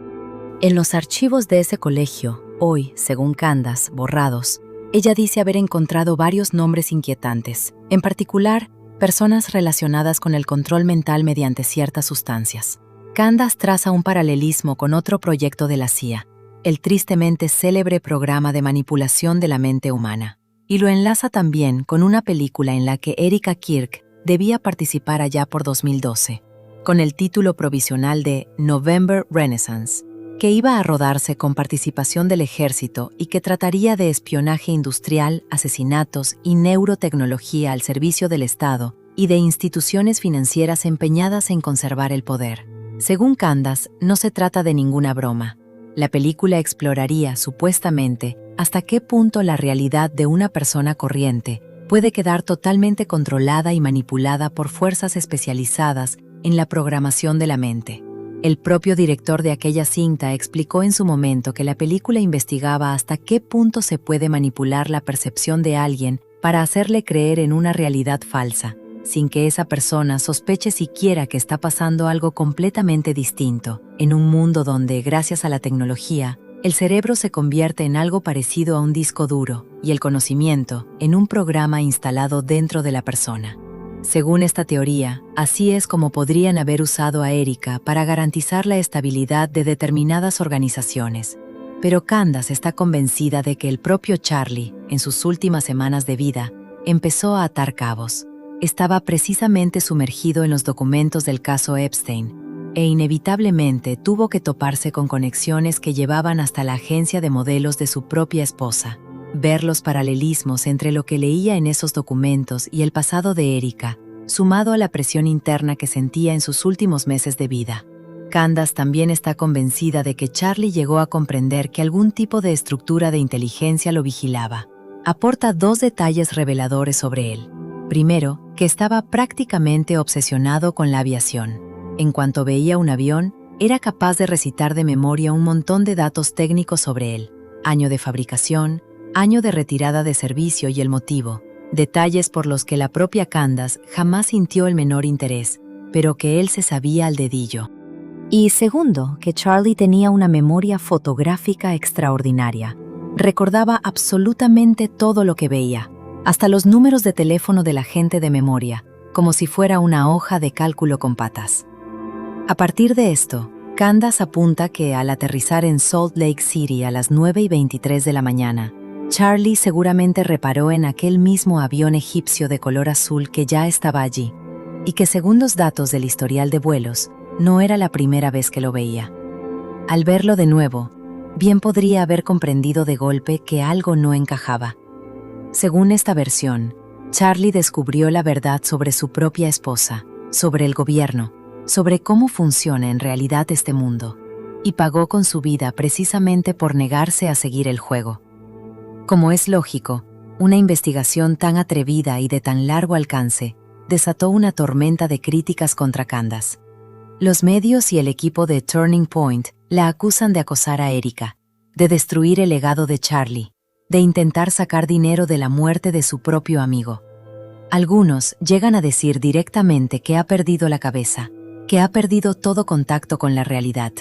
Speaker 2: En los archivos de ese colegio, hoy, según Candace, borrados, ella dice haber encontrado varios nombres inquietantes, en particular, personas relacionadas con el control mental mediante ciertas sustancias.
Speaker 1: Candace traza un paralelismo con otro proyecto de la CIA, el tristemente célebre programa de manipulación de la mente humana, y lo enlaza también con una película en la que Erika Kirk debía participar allá por 2012, con el título provisional de November Renaissance, que iba a rodarse con participación del ejército y que trataría de espionaje industrial, asesinatos y neurotecnología al servicio del Estado y de instituciones financieras empeñadas en conservar el poder. Según Candace, no se trata de ninguna broma. La película exploraría, supuestamente, hasta qué punto la realidad de una persona corriente puede quedar totalmente controlada y manipulada por fuerzas especializadas en la programación de la mente. El propio director de aquella cinta explicó en su momento que la película investigaba hasta qué punto se puede manipular la percepción de alguien para hacerle creer en una realidad falsa, sin que esa persona sospeche siquiera que está pasando algo completamente distinto, en un mundo donde, gracias a la tecnología, el cerebro se convierte en algo parecido a un disco duro y el conocimiento en un programa instalado dentro de la persona. Según esta teoría, así es como podrían haber usado a Erika para garantizar la estabilidad de determinadas organizaciones. Pero Candace está convencida de que el propio Charlie, en sus últimas semanas de vida, empezó a atar cabos. Estaba precisamente sumergido en los documentos del caso Epstein, e inevitablemente tuvo que toparse con conexiones que llevaban hasta la agencia de modelos de su propia esposa. Ver los paralelismos entre lo que leía en esos documentos y el pasado de Erika, sumado a la presión interna que sentía en sus últimos meses de vida. Candace también está convencida de que Charlie llegó a comprender que algún tipo de estructura de inteligencia lo vigilaba. Aporta 2 detalles reveladores sobre él. Primero, que estaba prácticamente obsesionado con la aviación. En cuanto veía un avión, era capaz de recitar de memoria un montón de datos técnicos sobre él: año de fabricación, año de retirada de servicio y el motivo, detalles por los que la propia Candace jamás sintió el menor interés, pero que él se sabía al dedillo. Y segundo, que Charlie tenía una memoria fotográfica extraordinaria. Recordaba absolutamente todo lo que veía, hasta los números de teléfono de la gente de memoria, como si fuera una hoja de cálculo con patas. A partir de esto, Candace apunta que al aterrizar en Salt Lake City a las 9:23 de la mañana, Charlie seguramente reparó en aquel mismo avión egipcio de color azul que ya estaba allí, y que según los datos del historial de vuelos, no era la primera vez que lo veía. Al verlo de nuevo, bien podría haber comprendido de golpe que algo no encajaba. Según esta versión, Charlie descubrió la verdad sobre su propia esposa, sobre el gobierno, sobre cómo funciona en realidad este mundo, y pagó con su vida precisamente por negarse a seguir el juego. Como es lógico, una investigación tan atrevida y de tan largo alcance desató una tormenta de críticas contra Candace. Los medios y el equipo de Turning Point la acusan de acosar a Erika, de destruir el legado de Charlie, de intentar sacar dinero de la muerte de su propio amigo. Algunos llegan a decir directamente que ha perdido la cabeza, que ha perdido todo contacto con la realidad.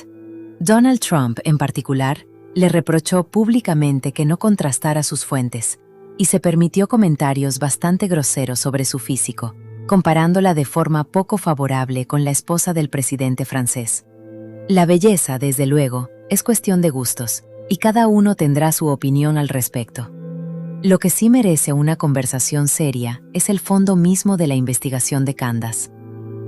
Speaker 1: Donald Trump, en particular, le reprochó públicamente que no contrastara sus fuentes, y se permitió comentarios bastante groseros sobre su físico, comparándola de forma poco favorable con la esposa del presidente francés. La belleza, desde luego, es cuestión de gustos, y cada uno tendrá su opinión al respecto. Lo que sí merece una conversación seria es el fondo mismo de la investigación de Candace.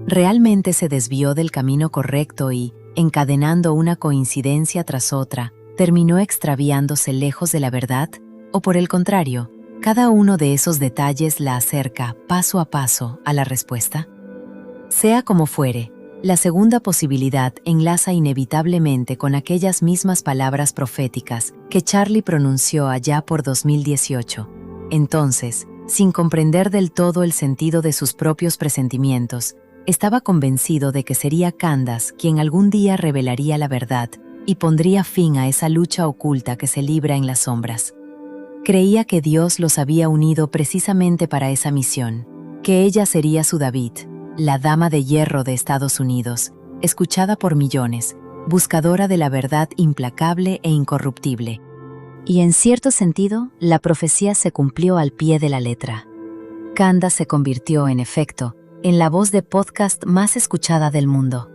Speaker 1: ¿Realmente se desvió del camino correcto y, encadenando una coincidencia tras otra, terminó extraviándose lejos de la verdad? ¿O por el contrario, cada uno de esos detalles la acerca, paso a paso, a la respuesta? Sea como fuere, la segunda posibilidad enlaza inevitablemente con aquellas mismas palabras proféticas que Charlie pronunció allá por 2018. Entonces, sin comprender del todo el sentido de sus propios presentimientos, estaba convencido de que sería Candace quien algún día revelaría la verdad y pondría fin a esa lucha oculta que se libra en las sombras. Creía que Dios los había unido precisamente para esa misión, que ella sería su David, la dama de hierro de Estados Unidos, escuchada por millones, buscadora de la verdad implacable e incorruptible. Y en cierto sentido, la profecía se cumplió al pie de la letra. Candace se convirtió, en efecto, en la voz de podcast más escuchada del mundo.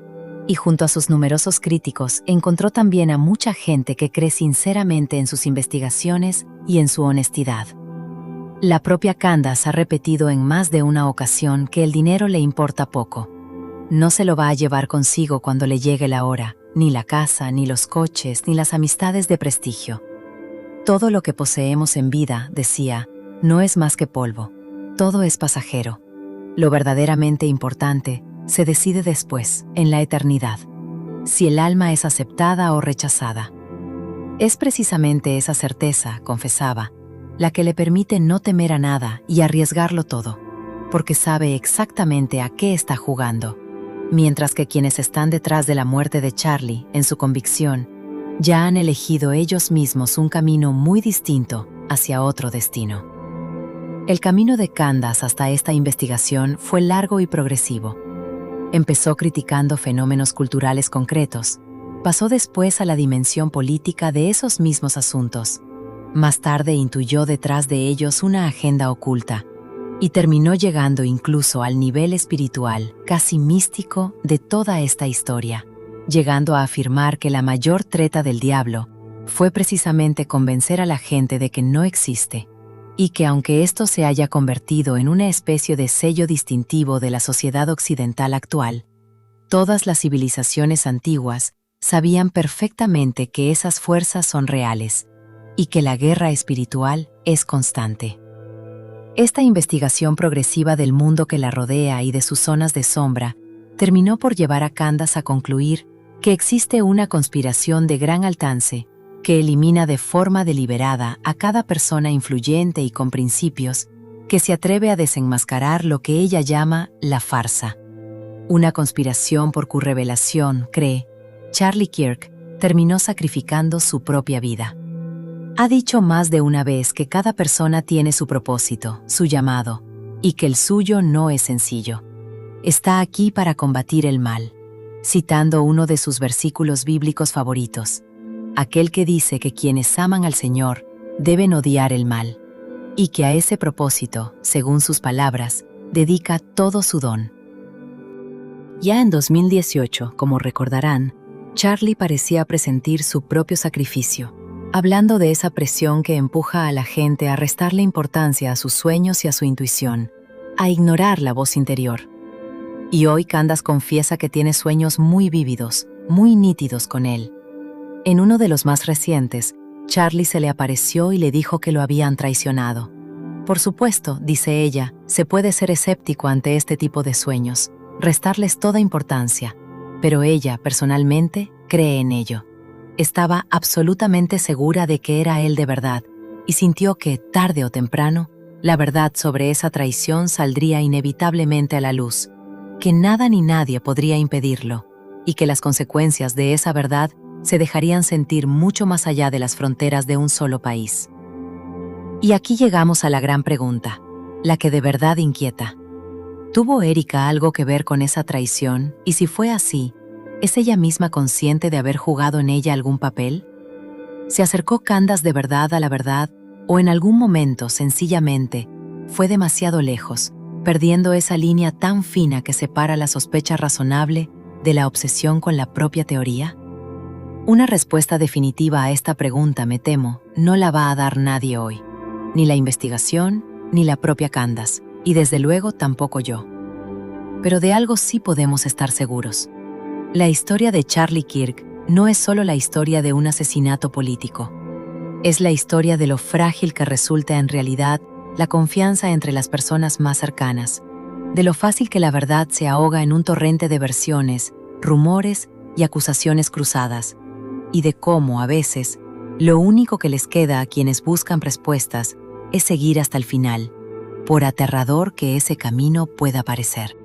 Speaker 1: Y junto a sus numerosos críticos, encontró también a mucha gente que cree sinceramente en sus investigaciones y en su honestidad. La propia Candace ha repetido en más de una ocasión que el dinero le importa poco. No se lo va a llevar consigo cuando le llegue la hora, ni la casa, ni los coches, ni las amistades de prestigio. Todo lo que poseemos en vida, decía, no es más que polvo. Todo es pasajero. Lo verdaderamente importante se decide después, en la eternidad, si el alma es aceptada o rechazada. Es precisamente esa certeza, confesaba, la que le permite no temer a nada y arriesgarlo todo, porque sabe exactamente a qué está jugando, mientras que quienes están detrás de la muerte de Charlie, en su convicción, ya han elegido ellos mismos un camino muy distinto hacia otro destino. El camino de Candace hasta esta investigación fue largo y progresivo. Empezó criticando fenómenos culturales concretos, pasó después a la dimensión política de esos mismos asuntos. Más tarde intuyó detrás de ellos una agenda oculta y terminó llegando incluso al nivel espiritual, casi místico, de toda esta historia, llegando a afirmar que la mayor treta del diablo fue precisamente convencer a la gente de que no existe, y que aunque esto se haya convertido en una especie de sello distintivo de la sociedad occidental actual, todas las civilizaciones antiguas sabían perfectamente que esas fuerzas son reales y que la guerra espiritual es constante. Esta investigación progresiva del mundo que la rodea y de sus zonas de sombra terminó por llevar a Candace a concluir que existe una conspiración de gran alcance que elimina de forma deliberada a cada persona influyente y con principios que se atreve a desenmascarar lo que ella llama la farsa. Una conspiración por cuya revelación, cree, Charlie Kirk terminó sacrificando su propia vida. Ha dicho más de una vez que cada persona tiene su propósito, su llamado, y que el suyo no es sencillo. Está aquí para combatir el mal, citando uno de sus versículos bíblicos favoritos, aquel que dice que quienes aman al Señor deben odiar el mal, y que a ese propósito, según sus palabras, dedica todo su don. Ya en 2018, como recordarán, Charlie parecía presentir su propio sacrificio, hablando de esa presión que empuja a la gente a restarle importancia a sus sueños y a su intuición, a ignorar la voz interior. Y hoy Candace confiesa que tiene sueños muy vívidos, muy nítidos con él. En uno de los más recientes, Charlie se le apareció y le dijo que lo habían traicionado. Por supuesto, dice ella, se puede ser escéptico ante este tipo de sueños, restarles toda importancia, pero ella, personalmente, cree en ello. Estaba absolutamente segura de que era él de verdad y sintió que, tarde o temprano, la verdad sobre esa traición saldría inevitablemente a la luz, que nada ni nadie podría impedirlo y que las consecuencias de esa verdad se dejarían sentir mucho más allá de las fronteras de un solo país. Y aquí llegamos a la gran pregunta, la que de verdad inquieta. ¿Tuvo Erika algo que ver con esa traición? Y si fue así, ¿es ella misma consciente de haber jugado en ella algún papel? ¿Se acercó Candace de verdad a la verdad o en algún momento, sencillamente, fue demasiado lejos, perdiendo esa línea tan fina que separa la sospecha razonable de la obsesión con la propia teoría? Una respuesta definitiva a esta pregunta, me temo, no la va a dar nadie hoy. Ni la investigación, ni la propia Candace, y desde luego tampoco yo. Pero de algo sí podemos estar seguros. La historia de Charlie Kirk no es solo la historia de un asesinato político. Es la historia de lo frágil que resulta en realidad la confianza entre las personas más cercanas, de lo fácil que la verdad se ahoga en un torrente de versiones, rumores y acusaciones cruzadas, y de cómo, a veces, lo único que les queda a quienes buscan respuestas es seguir hasta el final, por aterrador que ese camino pueda parecer.